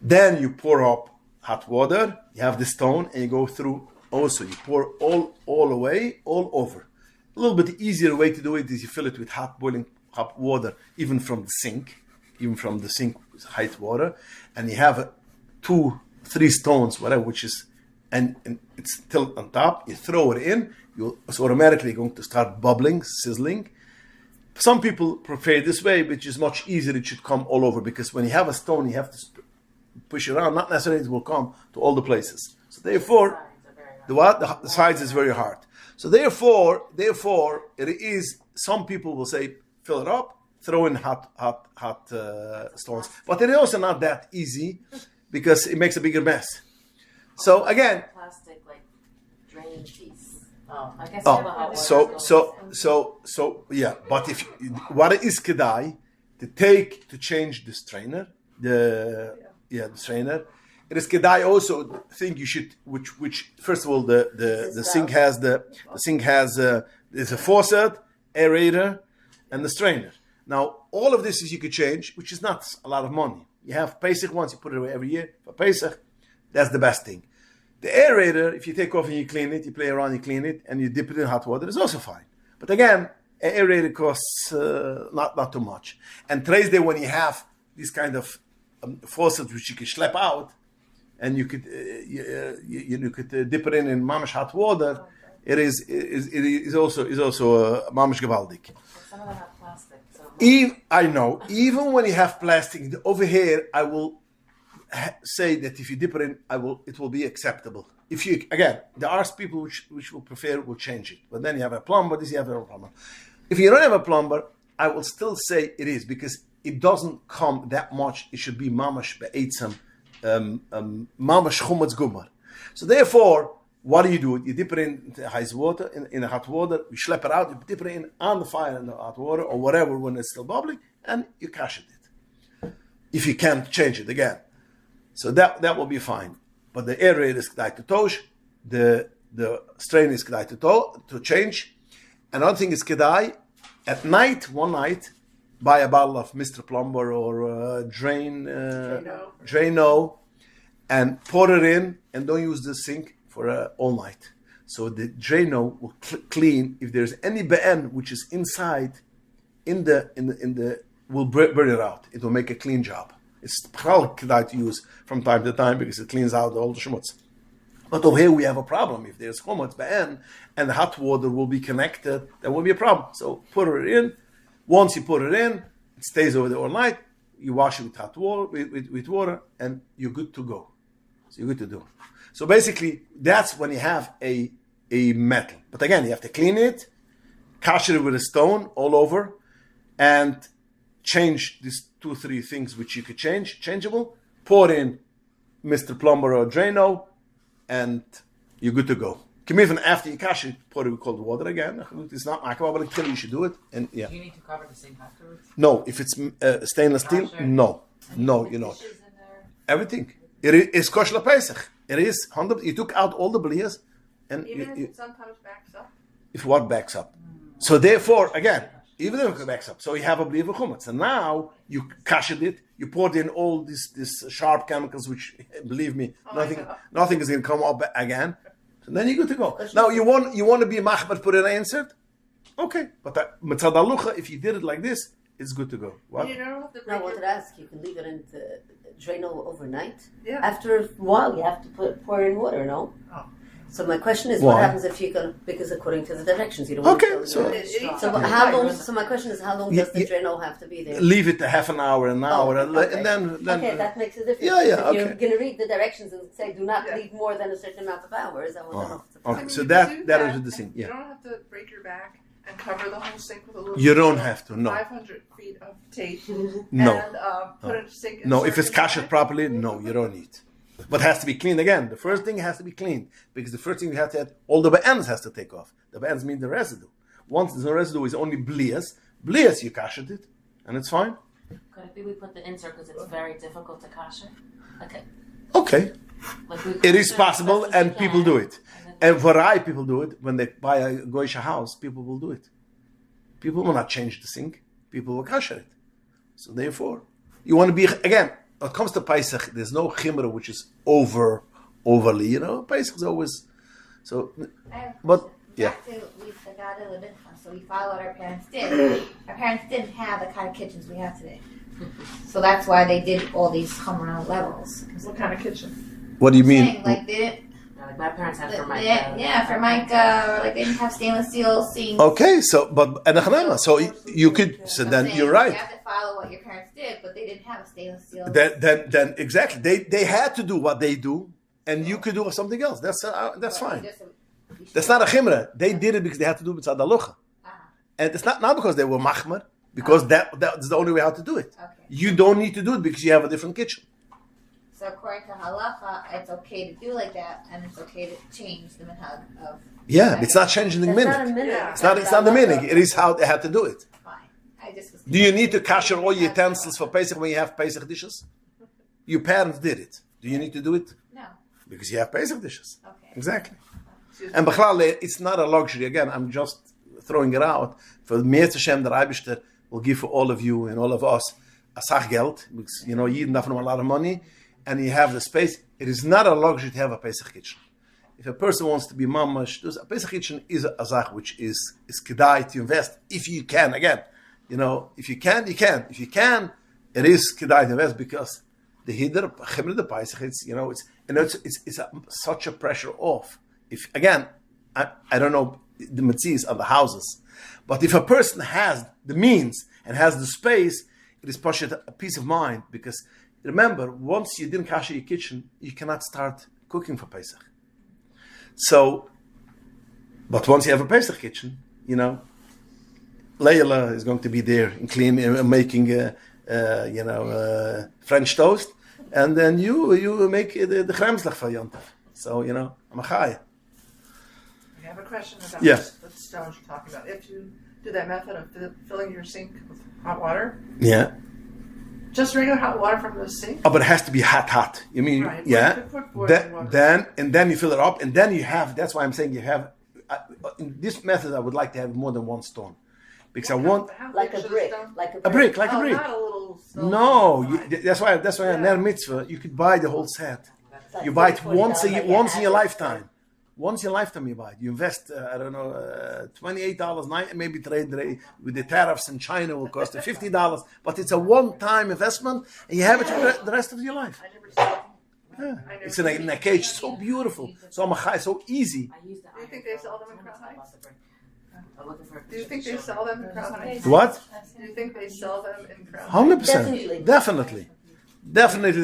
then you pour up hot water, you have the stone, and you go through also, you pour all away, all over. A little bit easier way to do it is you fill it with boiling hot water, even from the sink with hot water, and you have 2-3 stones, whatever, which is, and it's still on top, you throw it in, it's automatically going to start bubbling, sizzling. Some people prefer this way, which is much easier, it should come all over, because when you have a stone, you have to push it around, not necessarily it will come to all the places. So therefore, the sides is very hard. So therefore, it is, some people will say, fill it up, throw in hot stones. But it is also not that easy, because it makes a bigger mess. So again, plastic like drainage piece. Oh, I guess. So yeah. But what is kedai to change the strainer, the strainer. It is kedai also think you should which first of all the sink has there's a faucet, aerator, and the strainer. Now, all of this is you could change, which is not a lot of money. You have Pesach once, you put it away every year for Pesach. That's the best thing. The aerator, if you take off and you clean it, you play around, you clean it, and you dip it in hot water, is also fine. But again, an aerator costs not too much. And today's day, when you have these kind of faucets which you can schlep out, and you could dip it in mamish hot water, it is also mamish gewaldig. Some of them have plastic. So I know. Even when you have plastic over here, I will say that if you dip it in, it will be acceptable. If you again, there are people which will prefer will change it, but then you have a plumber. You have a plumber. If you don't have a plumber, I will still say it is because it doesn't come that much. It should be mamash be'etzem, mamash chumetz gumar. So therefore, what do? You dip it in hot water, in the hot water. You schlep it out. You dip it in on the fire in the hot water or whatever when it's still bubbling, and you kash it. If you can't change it again, so that will be fine. But the aerator is kedai to tosh, the strain is kedai to change. Another thing is kedai at night. One night, buy a bottle of Mr. Plumber or Drano, and pour it in, and don't use the sink for all night. So the Drano will clean if there's any be'en which is inside, will burn it out. It will make a clean job. It's kedai to use from time to time because it cleans out all the shmutz. But over here we have a problem. If there's chomutz be'en and the hot water will be connected, there will be a problem. So put it in. Once you put it in, it stays over there all night. You wash it with hot water, with water, and you're good to go. So you're good to do. So basically, that's when you have a metal. But again, you have to clean it, kash it with a stone all over, and change these 2-3 things which you could changeable. Pour in Mr. Plumber or Drano, and you're good to go. Even after you kash it, pour it with cold water again. It's not makabah, but until you should do it. And yeah. Do you need to cover the sink afterwards? No, if it's stainless steel, no, you know, everything. It is kosher Pesach. It is 100. You took out all the blias, and Even if it sometimes backs up. if what backs up. So therefore, again, even if it backs up, so you have a bli of chumetz, and now you kashed it. You poured in all these sharp chemicals, which believe me, nothing is going to come up again. And then you're good to go. Now you want to be machbar, put in an insert, okay. But mitzad halucha, if you did it like this, it's good to go. What? You don't have to Now, I break wanted to ask, you can leave it in the Drano overnight? Yeah. After a while, you have to pour in water, no? Oh. So my question is, Why? what happens if you can, because according to the directions, you don't want Okay, to so- So how long, so my question is, how long does the Drano have to be there? Leave it a half an hour, an hour, okay. and then Okay, that makes a difference. Yeah, If you're okay. going to read the directions and say, do not Yeah. leave more than a certain amount of hours, I want to know. Okay, I mean, so you that can do that is the thing. You Yeah, don't have to break your back and cover the whole sink with a little. you don't have to. No, 500 feet of tape. no, And put a sink. no. If it's insert kashed inside. properly, no, you don't need. But it has to be cleaned again. The first thing has to be cleaned because the first thing you have to have all the be'ens has to take off. The be'ens mean the residue. Once there's no residue, it's only blias. Blias, you kashed it, and it's fine. could it be we put the insert because it's very difficult to kasher? Okay. Okay, Like we it is kasher possible, as best as and we people can, do it. then- And varai people do it when they buy a goyish house. People will do it. People will not change the sink. People will kasher it. So therefore, you want to be again. When it comes to Pesach, there's no chimra which is overly. You know, Pesach is always so. I have a But question. yeah, Back to the Gdeli Lebincha. So we follow what our parents did. Our parents didn't have the kind of kitchens we have today. So that's why they did all these chumrah levels. What kind of kitchen? what do you mean? Saying, like they didn't, Yeah, like my parents had for my for Micah, or like they didn't have stainless steel sinks. Okay, so but so you could. So I'm then saying you're right. You have to follow what your parents did, but they didn't have a stainless steel. Then exactly, they had to do what they do, and you could do something else. That's fine. That's not a chimra. They did it because they had to do it with adalucha, and it's not because they were machmer. Because that's the only way how to do it. Okay. You don't need to do it because you have a different kitchen. So according to halacha, it's okay to do like that, and it's okay to change the minhag of. Yeah, it's not changing the That's not a minhag. minute. Yeah. It's not the minhag. It is how they had to do it. Fine. I just was. Do you need to kasher all your utensils for Pesach when you have Pesach dishes? Your parents did it. Do you need to do it? No. Because you have Pesach dishes. Okay. Exactly. And B'chlal, it's not a luxury. Again, I'm just throwing it out. For Mir Hashem, the Eibishter will give for all of you and all of us a sach geld, because you don't have a lot of money, and you have the space. It is not a luxury to have a Pesach kitchen. If a person wants to be mamash, a Pesach kitchen is a zach which is kedai to invest if you can. Again, if you can, you can. If you can, it is kedai to invest because the hider chimra the Pesach. It's such a pressure off. If again, I don't know the mitzvahs of the houses, but if a person has the means and has the space, it is a peace of mind because remember, once you didn't kasher your kitchen, you cannot start cooking for Pesach. So, but once you have a Pesach kitchen, Leila is going to be there and making, French toast, and then you make the chremslach for Yontif. So, I'm a chaya. I have a question about Yeah. the stones you're talking about. If you do that method of filling your sink with hot water, Yeah. just regular hot water from the sink. Oh, but it has to be hot. You mean, Right. yeah. You could put boiling water. Then you fill it up, and then you have. That's why I'm saying you have. In this method, I would like to have more than one stone, because I want How Like big a should brick. stone- Like a a brick, like a Oh, brick. not a little stone. No, Right. that's why in Ner Mitzvah you could buy the whole set. Like You buy it $40 once that you once in have your it. lifetime. Once in your lifetime you buy it. You invest, $28, maybe trade with the tariffs in China will cost you $50, but it's a one-time investment and you have it for the rest of your life. I never saw it. Yeah. It's in a cage, so beautiful, so easy. I used to Do you think they sell them in Crown Heights? I'm looking for a Do you think they sell them in Crown Heights? What? Do you think they sell them in Crown Heights? 100%. Definitely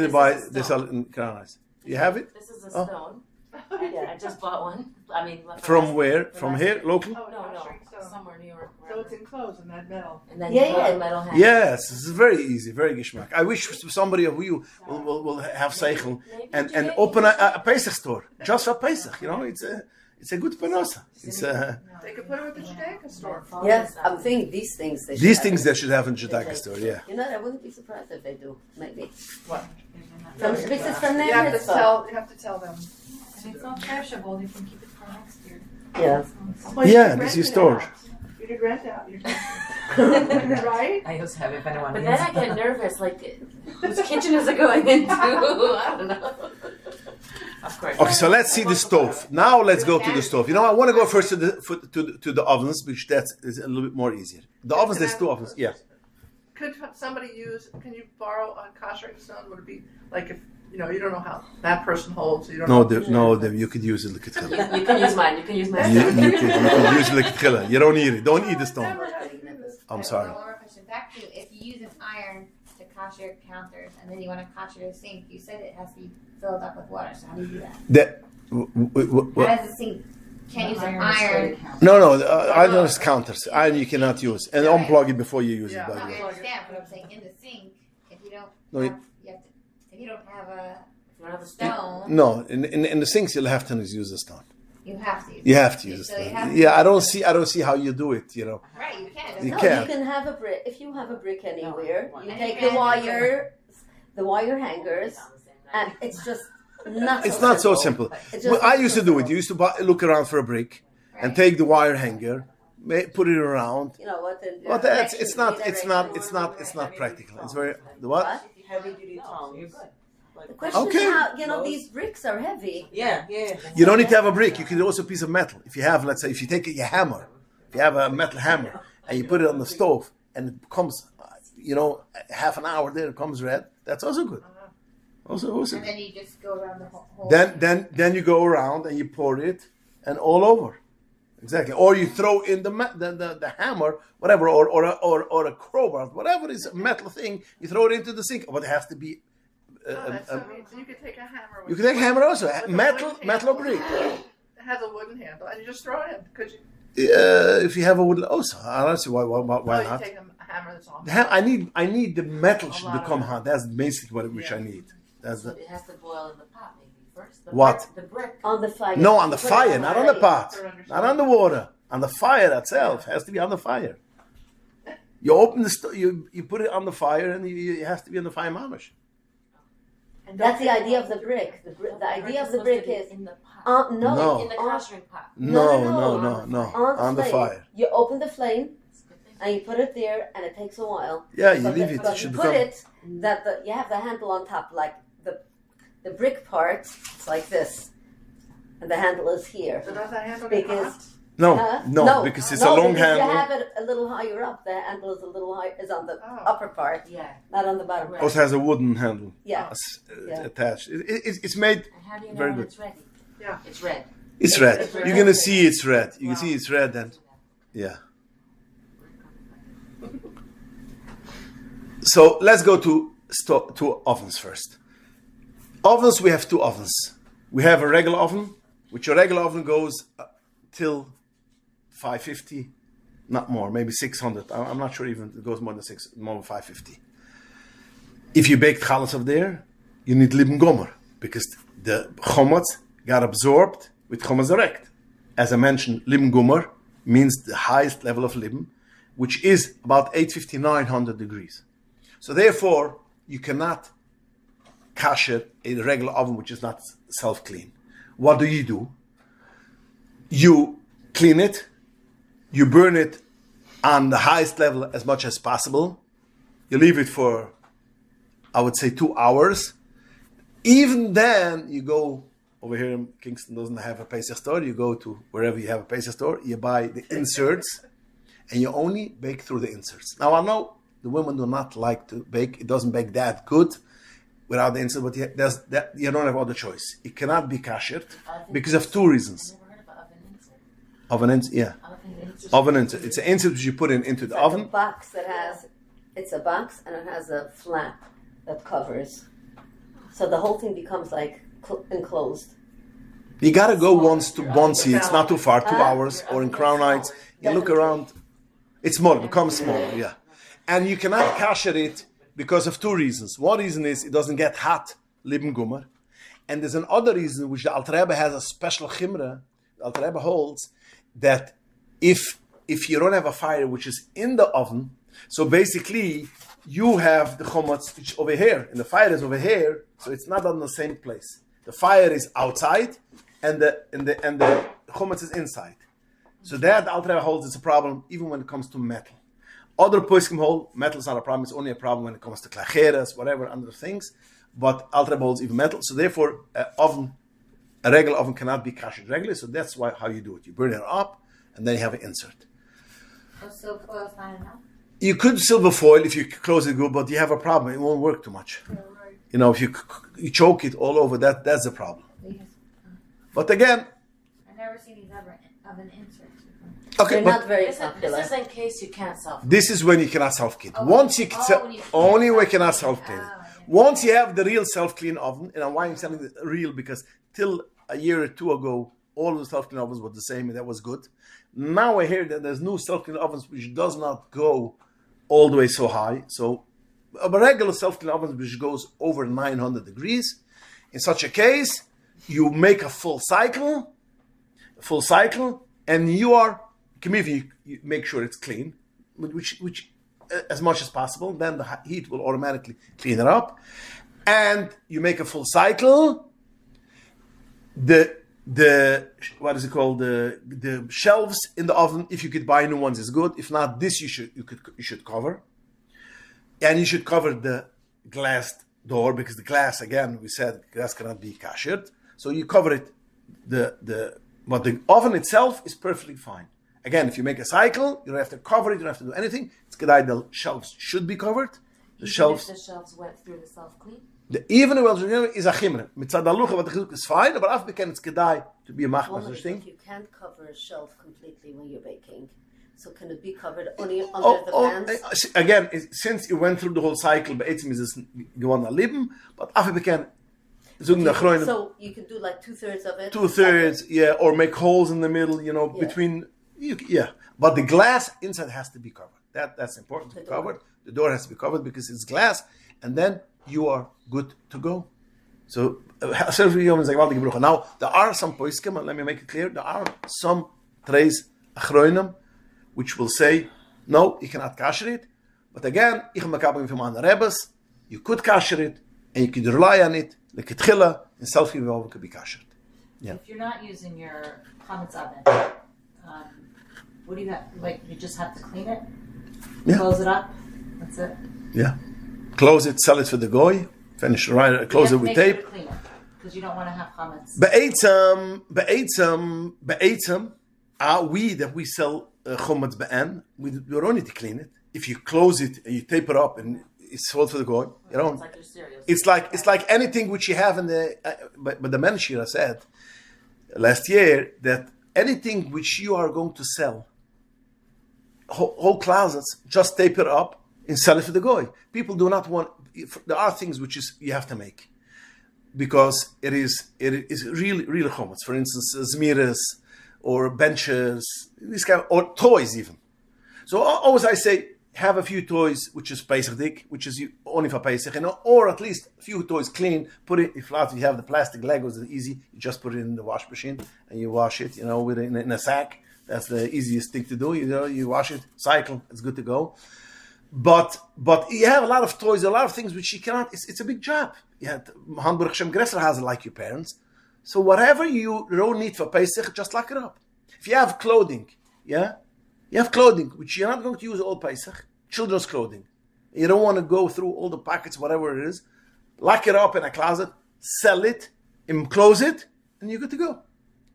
they sell it in Crown Heights. You have it? This is a Oh. stone. I just bought one. I mean, From where? From here? Local? Oh, No, gosh, so somewhere in New York. so it's enclosed in that metal. And then Yeah, you put yeah. a metal hand. Yes, this is very easy, very gishmak. I wish somebody of you will have seichel and open a Pesach store just for Pesach. It's a good panosa. It's They could put it with the Judaica store. Yes, I'm thinking these things. They these should things have. they should have in Judaica store. Yeah. I wouldn't be surprised if they do. Maybe. What? This is from You their have to mitzvah. tell them. And it's not perishable, you can keep it for next year. Yeah. Well, you Yeah, could this rent is it storage. out. You could rent out your right? I used to have it if anyone But needs then I get nervous, like, whose kitchen is it going into? I don't know. Of course. Okay, so let's see the stove. Now let's go to the stove. I want to go first to the ovens, which is a little bit more easier. The ovens, there's two ovens. Yeah. Could somebody can you borrow a koshering stone? Would it be like if, you don't know how that person holds, so you don't know. You could use it like a You can use mine. You can use mine. You can use it like a You don't need it. Don't eat the stone. I'm sorry. One more question. Back to if you use an iron to kosher your counters and then you want to kosher the sink, you said it has to be filled up with water. So how do you do that? How does the sink? Can't use an iron. No, iron is counters. Iron you cannot use. And unplug it before you use it, Yeah. by the I way. understand, but I'm saying in the sink, if you don't No, have, you have to, if you don't have a You don't have a stone. stone, No, in the sinks you'll have to use the stone. you have to use You it. have to use the So you stone. have to Yeah, use I don't see how you do it. Right, you can. You No, can. you can have a brick. If you have a brick anywhere, you And take you the can- wire hangers, and it's just not. It's not so simple. It's Well, just I not used so to do it. simple. You used to look around for a brick and Right. take the wire hanger, put it around. You know what? But it's not practical. It's very the what? Heavy duty tongs. The question Okay. is how these bricks are heavy. Yeah. You don't need to have a brick. You can also a piece of metal. If you have, let's say, if you take your hammer, if you have a metal hammer and you put it on the stove and it becomes, half an hour there it comes red. That's also good. Also And good. then you just go around the whole. Then you go around and you pour it and all over. Exactly. Or you throw in the hammer, whatever, or a crowbar, whatever is a metal thing. You throw it into the sink, but it has to be. So you could take a hammer. You can take a hammer also. with a Metal or wooden brick. handle. It has a wooden handle, and you just throw it in. Could you? If you have a wooden, also I don't see why Oh, not. you take a hammer that's on. I need the metal should become hot. That's basically which I need. That's So the it has to boil in the pot maybe first. What? The brick. On the fire. no on the Put it fire, not on the pot, Put it under not on the water, on the fire itself. Has to be on the fire. You open the you put it on the fire, and it has to be on the fire, mamish. And That's the don't- idea of the brick. The idea of the supposed brick to be is in the pot. No. In the on- koshering pot. No, No. no, On on the flame. fire. You open the flame, and you put it there, and it takes a while. Yeah, you leave it. But you put it that you have the handle on top, like the brick part. It's like this, and the handle is here. So does that handle get hot? Because No, because it's a long because handle. you have it a little higher up. The handle is a little high, is on the upper part, not on the bottom part. Also has a wooden handle attached. It's made And how do you know very when good. it's ready? Yeah. It's red. It's red. It's red. You're gonna see it's red. You can see it's red then. Yeah. So let's go to ovens first. Ovens, we have two ovens. We have a regular oven, which a regular oven goes till 550, not more, maybe 600. I'm not sure even it goes more than 550. If you bake challah up there, you need libn gomer, because the chomot got absorbed with chomot direct. As I mentioned, libn gomer means the highest level of libn, which is about 850, 900 degrees. So therefore, you cannot kasher a regular oven which is not self-clean. What do? You clean it, you burn it on the highest level as much as possible. You leave it for, I would say, 2 hours. Even then, you go over here in Kingston doesn't have a Pesach store. You go to wherever you have a Pesach store, you buy the inserts, and you only bake through the inserts. Now, I know the women do not like to bake. It doesn't bake that good without the insert, but you don't have other choice. It cannot be kashered because of two reasons. I've never heard of an oven insert. Oven insert, yeah. Oven insert. Oven insert. It's an insert which you put into the oven. A box that has, it's a box and it has a flap that covers. So the whole thing becomes like enclosed. You gotta go once to Bonsi. It's not too far, 2 hours, or in Crown Heights. You look around. It's smaller, becomes smaller, yeah. And you cannot kasher it because of two reasons. One reason is it doesn't get hot, libn gomer. And there's another reason which the Alter Rebbe has a special chimra. The Alter Rebbe holds that if you don't have a fire which is in the oven, so basically you have the chomotz which over here, and the fire is over here, so it's not on the same place. The fire is outside, and the chomotz is inside. So that the Alter Rebbe holds it's a problem even when it comes to metal. Other poskim hold metal is not a problem; it's only a problem when it comes to klacheres, whatever other things. But Alter Rebbe holds even metal, so therefore a regular oven cannot be kashered regularly. So that's how you do it. You burn it up, and then you have an insert. So silk oil is not enough? You could silver foil if you close it good, but you have a problem. It won't work too much. You know, if you choke it all over, that's the problem. But again, I've never seen these oven inserts. okay, They're but not very This popular. is in case you can't self. this is when you cannot self-clean. Oh, Once you when you only can't way you cannot self-clean. self-clean. Oh, yeah. Once you have the real self-clean oven, and why I'm selling the real, because till a year or two ago, all the self-clean ovens were the same, and that was good. Now I hear that there's new self-clean ovens which does not go all the way so high. So a regular self-clean oven which goes over 900 degrees. In such a case, you make a full cycle, and you make sure it's clean, which as much as possible. Then the heat will automatically clean it up, and you make a full cycle. The what is it called? The shelves in the oven, if you could buy new ones, is good. If not, this you should cover, and you should cover the glass door, because the glass, again, we said glass cannot be kashered. So you cover it. But the oven itself is perfectly fine. Again, if you make a cycle, you don't have to cover it. You don't have to do anything. It's Gdly, the shelves should be covered. The shelves. If the shelves went through the self-clean. Even the is a chimre. Mitzad halucha, what the chizuk is fine, but after it's Gdly to be a machmas Only thing. if you can't cover a shelf completely when you're baking. So can it be covered only under the pans? Again, since you went through the whole cycle, be'etzim is this gewanna libn, but after we can zoom the chroin. So you can do like 2/3 of it. 2/3, yeah, or make holes in the middle, between. But the glass inside has to be covered. That's important to be covered. The door has to be covered because it's glass, and then you are good to go. So, now there are some poiskim, and let me make it clear, there are some treis achroinim which will say, no, you cannot kasher it. But again, you could kasher it, and you could rely on it, like a tchila, and self-evolving could be kashered. Yeah. If you're not using your chametz oven, what do you have? Like, you just have to clean it? Yeah. Close it up. That's it. Yeah. Close it, sell it for the goy. Finish right. Close it with tape. Because you don't want to have chametz. Be'etzem, we that we sell chametz be'en, we don't need to clean it. If you close it and you tape it up and it's sold for the goy, you know. It's like anything which you have in the. But the Menashira said last year that anything which you are going to sell, whole closets, just tape it up and sell it for the goy. People do not want. There are things which is you have to make because it is really chometz. For instance, zmiras or benches, these kind of, or toys even. So always I say have a few toys which is Pesach dik, which is only for Pesach, or at least a few toys clean. Put it if you have the plastic Legos, it's easy. You just put it in the wash machine and you wash it. With in a sack. That's the easiest thing to do. You wash it, cycle, it's good to go. But you have a lot of toys, a lot of things which you cannot. It's a big job. Hamburg Shem Gressler has it like your parents. So whatever you don't need for Pesach, just lock it up. If you have clothing, you have clothing which you're not going to use all Pesach, children's clothing. You don't want to go through all the pockets, whatever it is. Lock it up in a closet, sell it, close it, and you're good to go.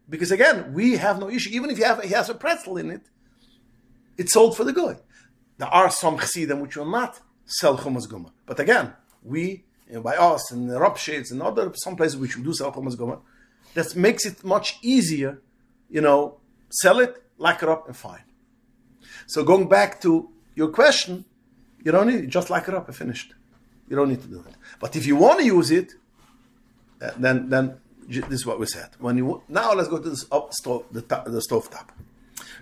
Because again, we have no issue. Even if he has a pretzel in it, it's sold for the goy. There are some chassidim which will not sell chumas guma. But again, we, by us and the Ropshades and some places which we do sell chumas guma, that makes it much easier, sell it, lock it up, and fine. So going back to your question, you don't need it, just lock it up and finished. You don't need to do it. But if you want to use it, then this is what we said. Now let's go to the stovetop.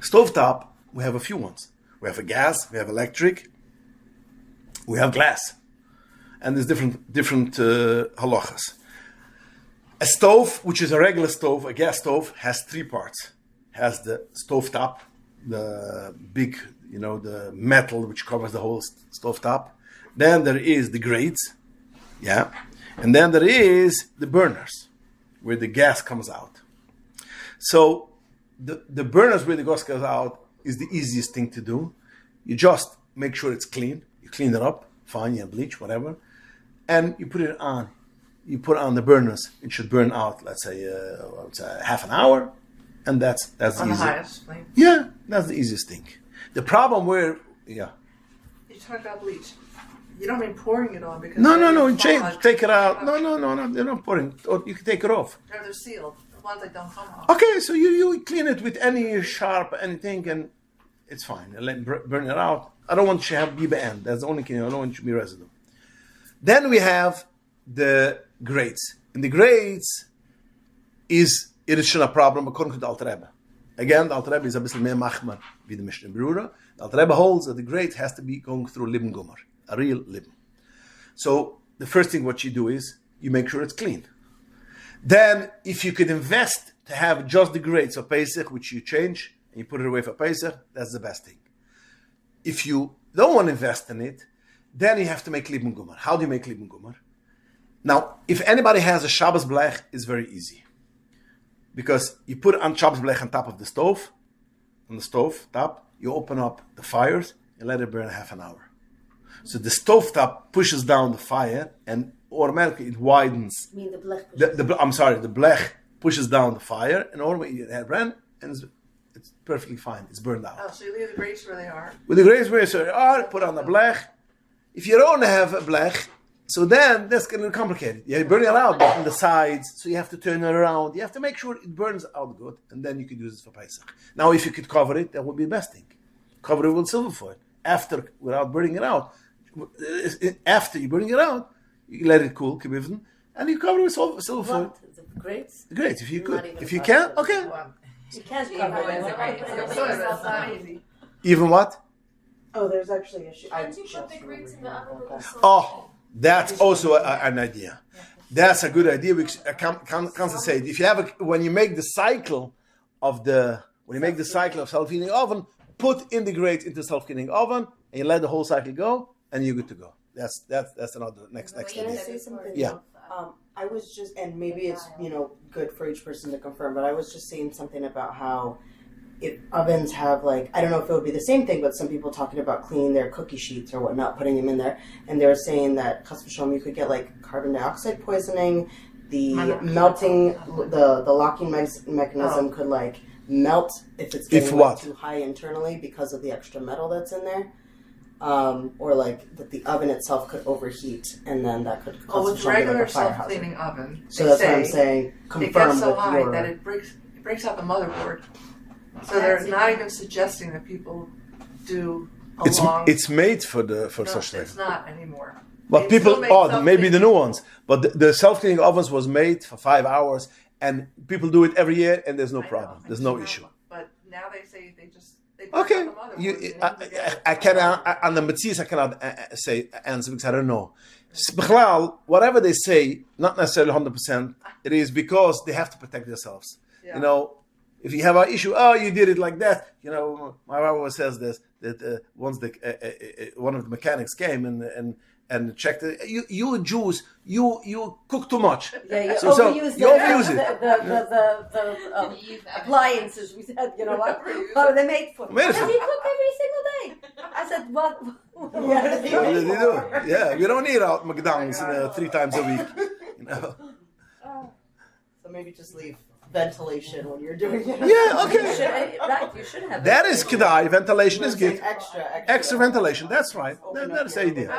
Stovetop, we have a few ones. We have a gas, we have electric, we have glass. And there's different halachas. A stove, which is a regular stove, a gas stove, has three parts. Has the stovetop, the big, the metal which covers the whole stovetop. Then there is the grates, and then there is the burners, where the gas comes out. So the burners where the gas comes out is the easiest thing to do. You just make sure it's clean. You clean it up, fine, you have bleach, whatever, and you put it on. You put on the burners. It should burn out, let's say, half an hour, and that's on easy. The highest flame. Yeah, that's the easiest thing. The problem where, You talk about bleach. You don't mean pouring it on because no. Take it out. No. They're not pouring. Or you can take it off. They're sealed. The ones that don't come off. Okay, so you clean it with any sharp anything, and it's fine. And let burn it out. I don't want to have biba end. That's the only thing. I don't want it to be residue. Then we have the grates. And the grates it is a problem according to the Alter Rebbe. Again, the Alter Rebbe is a bit more machmar with the Mishnah Berurah. The Alter Rebbe holds that the grate has to be going through libn gomar, a real libn. So the first thing what you do is you make sure it's clean. Then, if you could invest to have just the grates of Pesach, which you change and you put it away for Pesach, that's the best thing. If you don't want to invest in it, then you have to make libn gomar. How do you make libn gomar? Now, if anybody has a Shabbos blech, it's very easy. Because you put on Shabbos blech on top of the stove, you open up the fires and let it burn half an hour. So the stovetop pushes down the fire and automatically it widens. You mean the blech? The blech pushes down the fire and automatically it ran and it's perfectly fine. It's burned out. Oh, so you leave the grates where they are. With the grates where they are, put on the blech. If you don't have a blech, so then that's going to be complicated. You burn it out on the sides, so you have to turn it around. You have to make sure it burns out good, and then you can use it for Pesach. Now, if you could cover it, that would be the best thing. Cover it with silver foil without burning it out. After you burning it out, you let it cool, and you cover it with silver foil. The grates? The grates, if you could. If you can, okay. You can't cover it. That's not easy. Even what? Oh, there's actually a Can't you put the grates in the oven with the silver? Oh, that's also an idea. That's a good idea. Because Constance said, if you have when you make the cycle of self-heating oven, put in the grate into self-heating oven, and you let the whole cycle go, and you're good to go. That's another next Can I idea. say something? Yeah. I was just, and maybe it's good for each person to confirm, but I was just saying something about how if ovens have like, I don't know if it would be the same thing, but some people talking about cleaning their cookie sheets or whatnot, putting them in there, and they were saying that chas v'shalom you could get like carbon dioxide poisoning. The melting, the locking mechanism could like melt if it's getting like, too high internally because of the extra metal that's in there. Or like that the oven itself could overheat, and then that could cause with regular self-cleaning oven. So that's what I'm saying. It gets so high that it breaks out the motherboard. So they're not even suggesting that people do a long. It's made for such things. It's not anymore. But people, maybe the new ones. But the self-cleaning ovens was made for 5 hours, and people do it every year, and there's no problem. There's no issue. But now they say they just. Okay, I cannot, on the Metzias I cannot say answer because I don't know. Whatever they say, not necessarily 100%, it is because they have to protect themselves. Yeah. You know, if you have an issue, you did it like that. You know, my rabbi always says this, that once one of the mechanics came and checked it. You Jews, you cook too much. Yeah, you overuse it. The appliances. We said, you know what are they made for? Does he cook every single day? I said, what? Yeah, they do. Yeah, we don't eat out McDonald's 3 times a week. You know. So maybe just leave ventilation when you're doing it. Yeah, okay. You should have. That is kedai. Ventilation is good. Extra ventilation. That's right. That's the idea.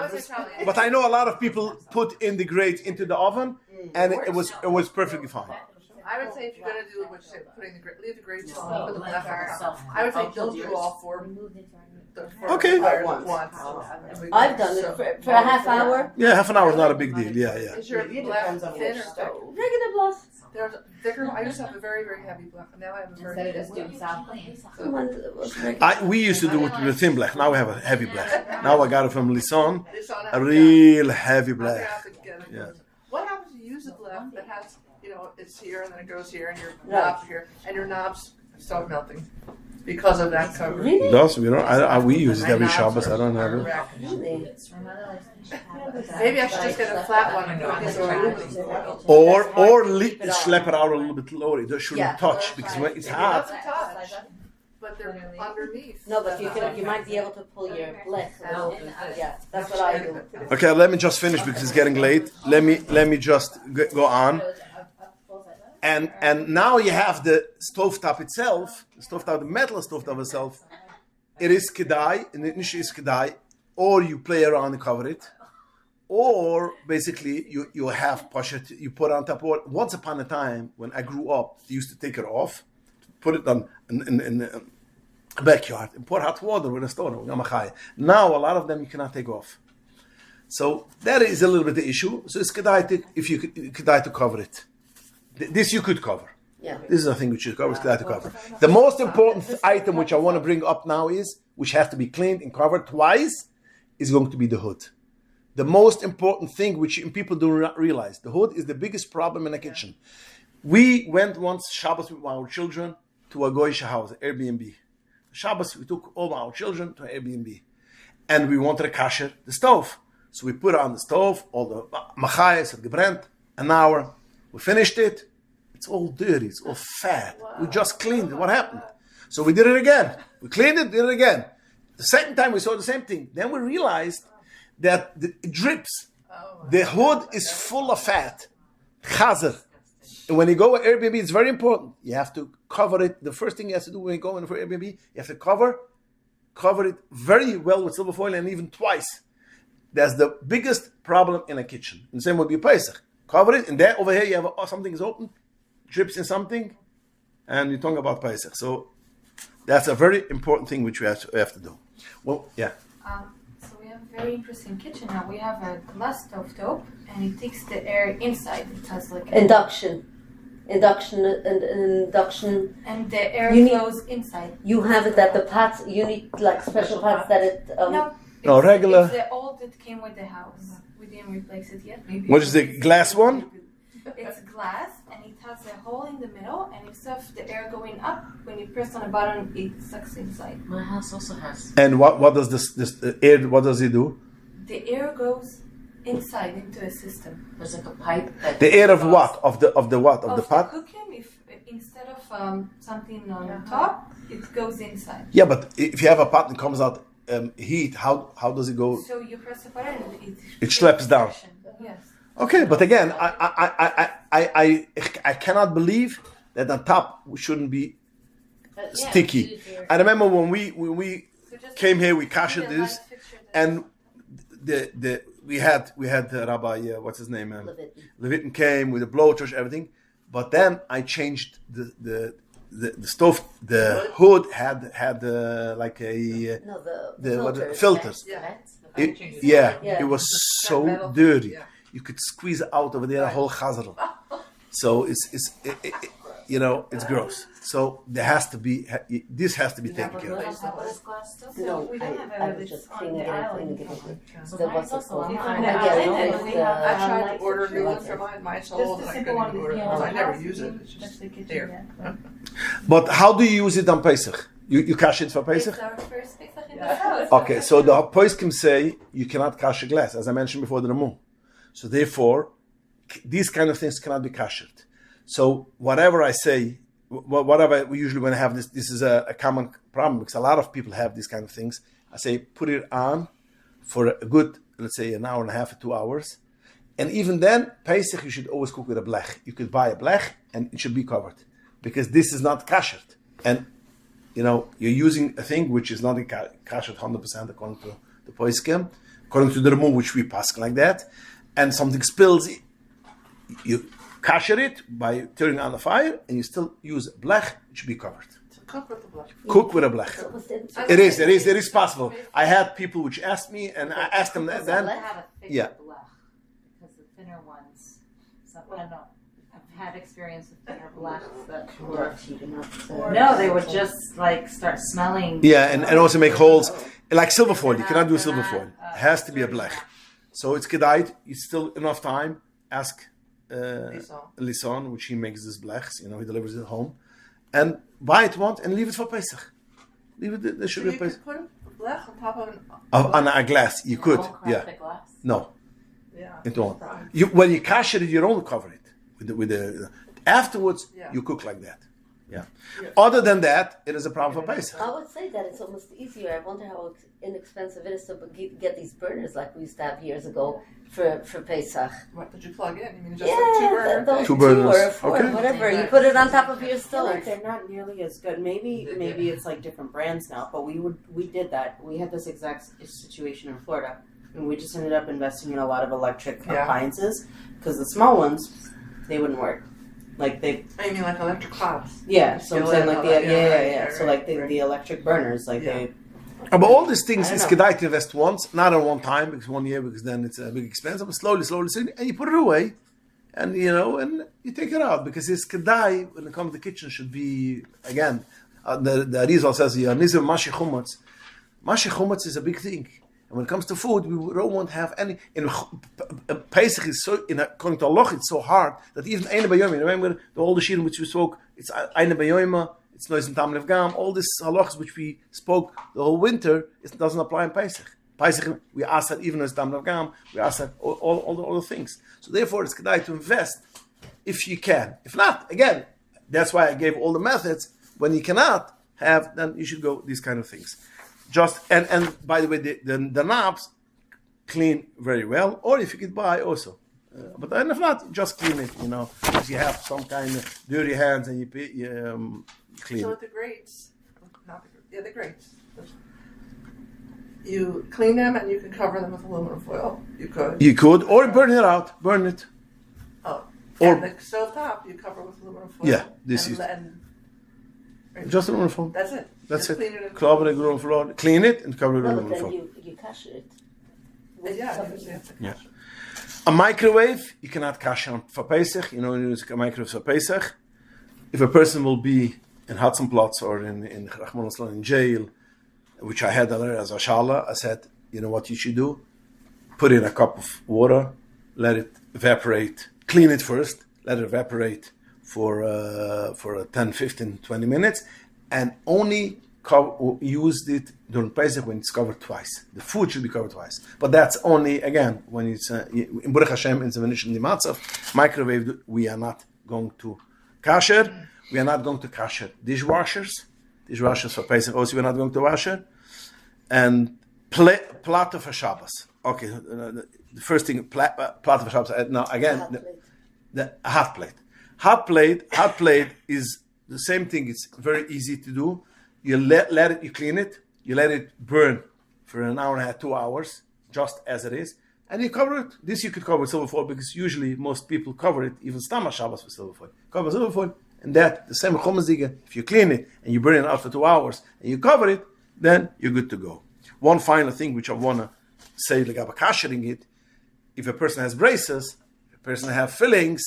But I know a lot of people put in the grate into the oven, and it was perfectly fine. I would say if you're going to do what you say, leave the grates on, put the blech on. I would say don't do all 4. Okay. I've done it for a half hour. Yeah, half an hour is not a big deal. Yeah. Is your blech thin or thick? Regular blech. There's thicker. I used to have a very, very heavy blech, and now I have a very. Instead of just doing soft We used to do it with a thin blech. Now we have a heavy blech. Now I got it from Lisson, a real heavy blech. Yeah. What happens if you use a blech that has, it's here and then it goes here, and your knobs here, and your knobs start melting because of that cover? Really? We use it every Shabbos. I don't have it. Maybe I should just get a flat one and put this aluminum. Or slap it out a little bit lower. It shouldn't touch because when it's hot. But they're underneath. No, but you might be able to pull your blech. Yeah, that's what I do. Okay, let me just finish because it's getting late. Let me just go on. And now you have the stovetop itself, the metal stovetop itself. It is kedai, and the initial is kedai, or you play around and cover it, or basically you have poshet, you put it on top of it. Once upon a time, when I grew up, they used to take it off, put it on in the backyard, and pour hot water with a stone. Now a lot of them you cannot take off. So that is a little bit the issue. So it's kedai to cover it. This you could cover. Yeah. This is a thing which you cover. To cover. The most important item which I want to bring up now is, which has to be cleaned and covered twice, is going to be the hood. The most important thing which people do not realize. The hood is the biggest problem in the kitchen. We went once Shabbos with our children to a goyish house, Airbnb. Shabbos we took all our children to Airbnb, and we wanted to kasher the stove. So we put on the stove all the machayas had gebrannt, an hour. We finished it. It's all dirty. It's all fat. Wow. We just cleaned it. What happened? So we did it again. We cleaned it, did it again. The second time we saw the same thing. Then we realized that it drips. The hood is full of fat. Chazer. And when you go to Airbnb, it's very important. You have to cover it. The first thing you have to do when you go in for Airbnb, you have to cover it very well with silver foil, and even twice. That's the biggest problem in a kitchen. And the same would be pesach. Cover it, and then over here you have something is open, drips in something, and you're talking about pesach. So that's a very important thing which we have to do. Well, yeah. So we have a very interesting kitchen now. We have a glass stovetop, and it takes the air inside. It has like induction, and the air flows inside. You have it that the pots. You need like special pots that it. No, regular. It's the old that came with the house. We didn't replace it yet. Maybe. What is the glass one? It's glass, and it has a hole in the middle, and instead of the air going up, when you press on the button, it sucks inside. My house also has. And what does this air? What does it do? The air goes inside into a system. There's like a pipe. That the air of what? Of the what? Of the pot? The cooking, instead of something on top, it goes inside. Yeah, but if you have a pot that comes out heat, how does it go? So you press the button and It schleps down. Yes. Okay, but again, I cannot believe that on top shouldn't be sticky. I remember when we came here, we kashered this, and we had Rabbi what's his name, Levitin came with the blowtorch, everything, but then I changed the stove. The hood had like a filters. It was so dirty. You could squeeze out over there a whole chazar. So it's gross. So there has to be this has to be taken care of. No, I was just cleaning it and cleaning it. There was a I tried to order new ones for my soul, and I couldn't even order them. I never use it. It's just there. But how do you use it on Pesach? You kash it for Pesach? It's our first Pesach in the house. Okay, so the poskim say you cannot kash a glass, as I mentioned before the Ramon. So therefore, these kind of things cannot be kashered. So whatever I say, whatever we usually when I have this is a common problem because a lot of people have these kind of things. I say put it on for a good, let's say, an hour and a half or 2 hours. And even then, Pesach, you should always cook with a blech. You could buy a blech and it should be covered because this is not kashered. And, you're using a thing which is not kashered 100% according to the poskim, according to the Ramon, which we pass like that. And something spills, you kasher it by turning on the fire, and you still use blech, it should be covered. So cook with the blech. Cook with a blech. It is possible. I had people which asked me, and I asked them that then. I have a thicker blech, because the thinner ones, so I don't know. I've had experience with thinner blechs that were, no, they would just like start smelling. Yeah, and also make holes, like silver foil. You cannot do silver foil. It has to be a blech. So it's kedait. It's still enough time. Ask Lison, which he makes this blechs. He delivers it home, and buy it once and leave it for Pesach. Leave it. There should be a Pesach. You could put a blech on top on a glass. You could. Yeah. No. Yeah. It won't. When you kasher it, you don't cover it with the. Afterwards, you cook like that. Yeah. Other than that, it is a problem for Pesach. I would say that it's almost easier. I wonder how inexpensive it is to get these burners like we used to have years ago for Pesach. What did you plug in? You mean just like those 2 burners, or 4, whatever. You put it on top of your stove. They're not nearly as good. Maybe it's like different brands now. But we did that. We had this exact situation in Florida, and we just ended up investing in a lot of electric appliances because the small ones they wouldn't work. Like they. You mean like electric clocks? Yeah. So I'm saying like So like the electric burners, like they. But all these things is kedai to invest once, not in one time, because 1 year, because then it's a big expense. But slowly, and you put it away, and and you take it out because it's kedai when it comes to the kitchen should be again. The Arizal says here, "Nizim mashi chumatz." Mashi chumatz is a big thing, and when it comes to food, we don't want to have any. In Pesach is so according to halacha, it's so hard that even eine bayoma. Remember all the shirim which we spoke. It's eine bayoma. It's noise in Tam Levgam. All these halachas which we spoke the whole winter, it doesn't apply in Pesach. Pesach, we ask that even as Tam Levgam, we ask that all the things. So therefore, it's kedai to invest if you can. If not, again, that's why I gave all the methods. When you cannot have, then you should go these kind of things. Just and by the way, the knobs clean very well, or if you could buy also. But then if not, just clean it. If you have some kind of dirty hands and you clean. So with the grates, the grates. You clean them and you can cover them with aluminum foil. You could, or burn it out. Burn it. Oh, and the stove top you cover with aluminum foil. Yeah, just aluminum foil. That's it. That's just it. Cover it with aluminum foil. Clean it and cover it with aluminum foil. You kasher it. Yeah. A microwave, you cannot kasher on for Pesach. You use a microwave for Pesach. If a person will be in Hatzenplatz or in jail, which I had as a shala, I said, what you should do? Put in a cup of water, let it evaporate, clean it first, let it evaporate for 10, 15, 20 minutes, and only used it during Pesach when it's covered twice. The food should be covered twice. But that's only, again, when it's, in Baruch Hashem, in the Matzav, microwave, we are not going to kasher. we are not going to kasher dishwashers. Dishwashers for Pesach also we're not going to wash it. And platter for Shabbos. Okay, the first thing, platter for Shabbos. Now again, the hot plate. Hot plate is the same thing. It's very easy to do. You let it, you clean it, you let it burn for an hour and a half, 2 hours, just as it is, and you cover it. This you could cover with silver foil because usually most people cover it, even Stama Shabbos with silver foil. Cover silver foil, and that the same chumash. If you clean it and you burn it after 2 hours and you cover it, then you're good to go. One final thing which I wanna say, like about kashering it, if a person has braces, if a person has fillings,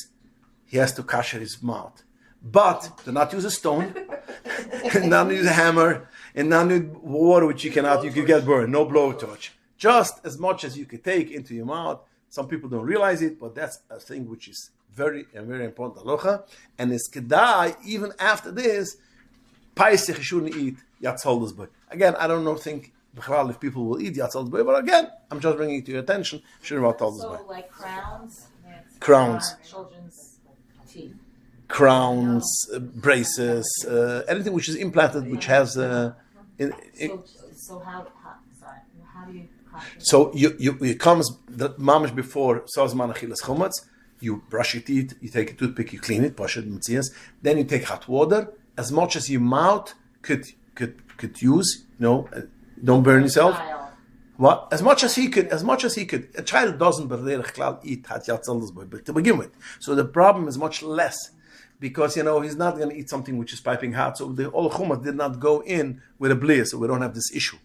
he has to kasher his mouth. But do not use a stone, and not use a hammer, and not use water which you could get burned. No blowtorch. Just as much as you could take into your mouth. Some people don't realize it, but that's a thing which is very important halacha. And it's kedai, even after this, Pesach you shouldn't eat yatzoldas boy. Again, I don't think if people will eat yatzoldas boy, but again, I'm just bringing it to your attention. Shouldn't yatzoldas boy. So like crowns. Children's teeth. Crowns, braces, anything which is implanted, which has. So how do you? So it comes the mamish before sazman achilas chumatz. You brush your teeth, you take a toothpick, you clean it, wash it in mitzias. Then you take hot water, as much as your mouth could use. Don't burn yourself. What? As much as he could. A child doesn't eat hot yatzaldas, but to begin with. So the problem is much less. Because, he's not going to eat something which is piping hot. So the all chumash did not go in with a blier, so we don't have this issue.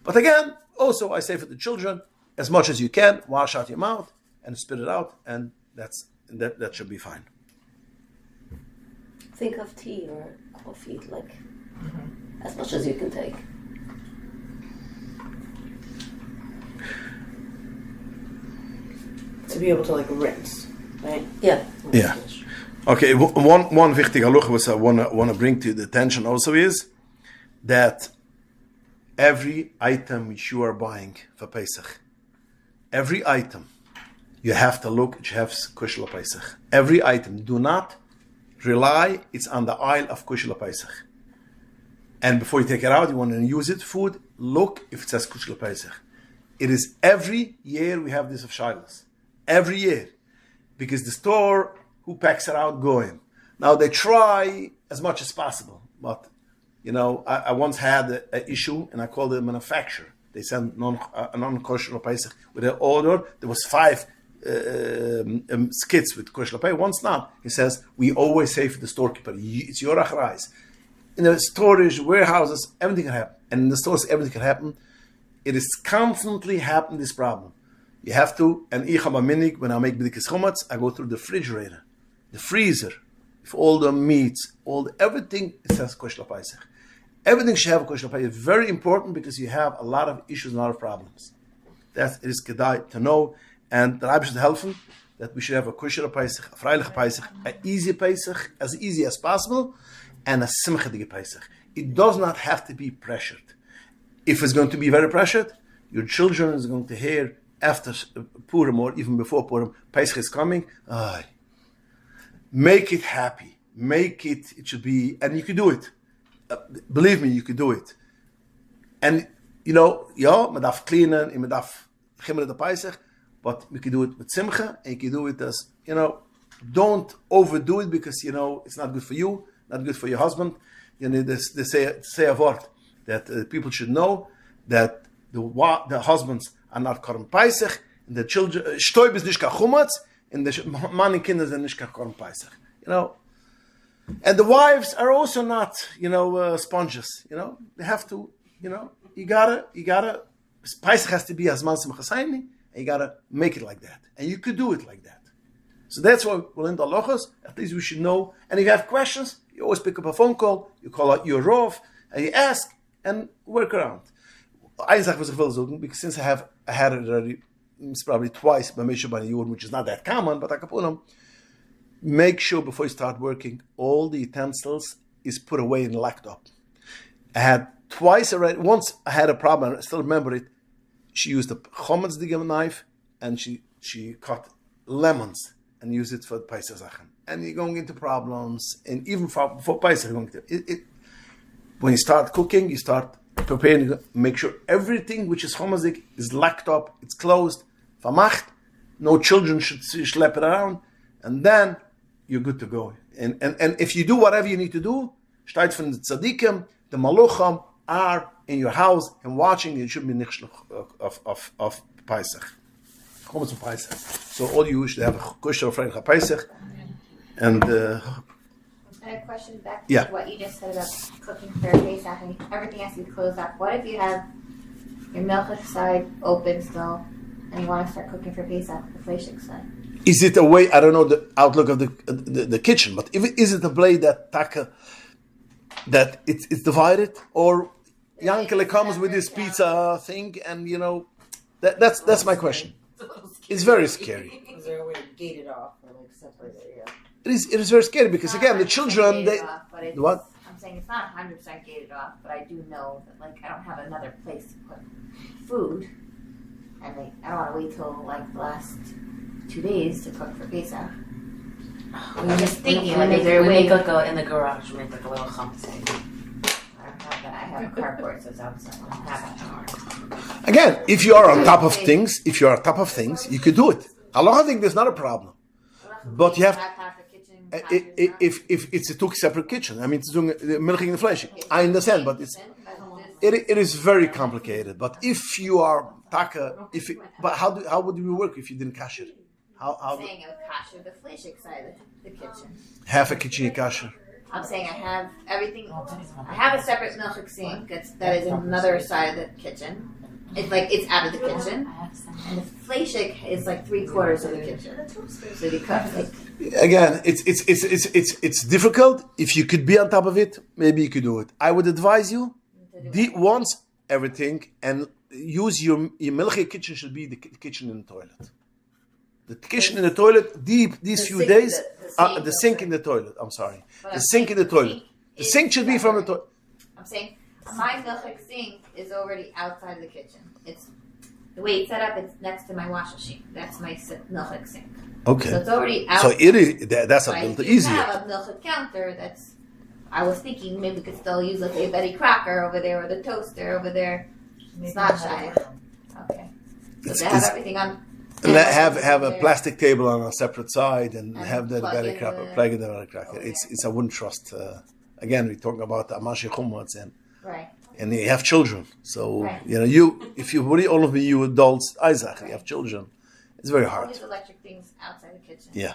But again, also I say for the children, as much as you can, wash out your mouth and spit it out, and that should be fine. Think of tea or coffee, as much as you can take. To be able to rinse, right? Yeah. Yeah. Okay, one wichtige halacha which I want to bring to the attention also is that every item which you are buying for Pesach, every item, you have to look, it has kushel Pesach. Every item, do not rely, it's on the aisle of kushel Pesach. And before you take it out, you want to use it, food, look if it says kushel Pesach. It is every year we have this of Shilas. Every year. Because the store who packs it out going. Now they try as much as possible, but I once had an issue and I called the manufacturer. They sent a non-kosher Pesach with an order. There was 5 skits with kosher Pesach, one's not. He says, we always say for the storekeeper, it's your achrais. In the storage, warehouses, everything can happen. And in the stores, everything can happen. It is constantly happening, this problem. You have to, and when I make b'dikas chumatz, I go through the refrigerator, the freezer, for all the meats, everything, it says kosher Pesach. Everything should have a kosher Pesach. It's very important because you have a lot of issues and a lot of problems. That it is kedai to know, and the Rabbi should help him that we should have a kosher Pesach, a freilich Pesach, an easy Pesach, as easy as possible, and a simchadige Pesach. It does not have to be pressured. If it's going to be very pressured, your children is going to hear after Purim or even before Purim, Pesach is coming. Make it happy. It should be, and you can do it. Believe me, you can do it. And, man darf cleanen, man darf gimmelen de Pesach, but you can do it with simcha, and you can do it as, don't overdo it because, it's not good for you, not good for your husband. They say a word that people should know that the husbands are not Korban Pesach, and the children, Stoib is nicht kachumatz, and the man and kinder are nicht Korban Pesach. And the wives are also not, sponges. They have to, you gotta, Pesach has to be as man simchasayni, and you gotta make it like that. And you could do it like that. So that's why we're in the halachos. At least we should know. And if you have questions, you always pick up a phone call, you call out your rov, and you ask, and work around. Isaac was a philosopher because since I had it already, it's probably twice by Shiur, which is not that common, but I can put them. Make sure before you start working, all the utensils is put away and locked up. I had twice already. Once I had a problem, I still remember it. She used a chometz digger knife and she cut lemons and use it for Pesach Sachen. And you're going into problems, and even for Pesach, you're going to when you start cooking, you start preparing, make sure everything which is chomazik is locked up, it's closed, vermacht, no children should schlep it around, and then you're good to go. And if you do whatever you need to do, steht von the tzaddikim, the malucham are in your house and watching, it should be nichshluch of Pesach. Pesach. So all you should have a kosher of Pesach. And I have a question back Yeah. to what you just said about cooking for Pesach and everything has to be closed up. What if you have your milchik side open still and you want to start cooking for Pesach, the fleshik side? is it a way? I don't know the outlook of the kitchen, but is it a way that it's divided, or Yankele comes with his pizza thing, and that's my question. It's very scary. Is there a way to gate it off or like separate it? Yeah. It is very scary because again the children what? I'm saying it's not 100% gated off, but I do know that I don't have another place to put food, and I don't want to wait till the last 2 days to cook for Pesach. I'm just thinking, is there a way? We make in the garage. We make a little chametz. I don't have that. I have a cardboard that's outside. I don't have that. Again, if you are on top of things, you could do it. I think there's not a problem, but you have. If it's a two separate kitchen, I mean, it's doing the milking and the flesh. I understand, but it is very complicated. But if you are taka, but how would it work if you didn't cash it? I'm saying a kasher, the fleshik side of the kitchen. Half a kitchen kasher. I'm saying I have everything. I have a separate milchik sink that is another side of the kitchen. It's out of the kitchen, and the fleshik is 3/4 of the kitchen. So you cut Again, it's difficult. If you could be on top of it, maybe you could do it. I would advise you once everything and use your milchik kitchen should be the kitchen in the toilet. The kitchen in the toilet. These few days, the sink in the toilet. I'm sorry, the sink in the toilet. The sink should be from the toilet. I'm saying my milchik sink is already outside of the kitchen. It's the way it's set up. It's next to my wash machine. That's my milchik sink. Okay. So it's already out. So it is. That's a little easier. I have a milchik counter. I was thinking maybe we could still use a Betty Crocker over there or the toaster over there. It's not shy. Okay. So they have everything on. And have a plastic table on a separate side and have the Betty Crocker, plug in the Betty Crocker. Okay. It's I wouldn't trust. Again, we talk about Amashi Chumotz and you have children. So if you really all of you adults, Isaac, you have children. It's very hard. All these electric things outside the kitchen. Yeah.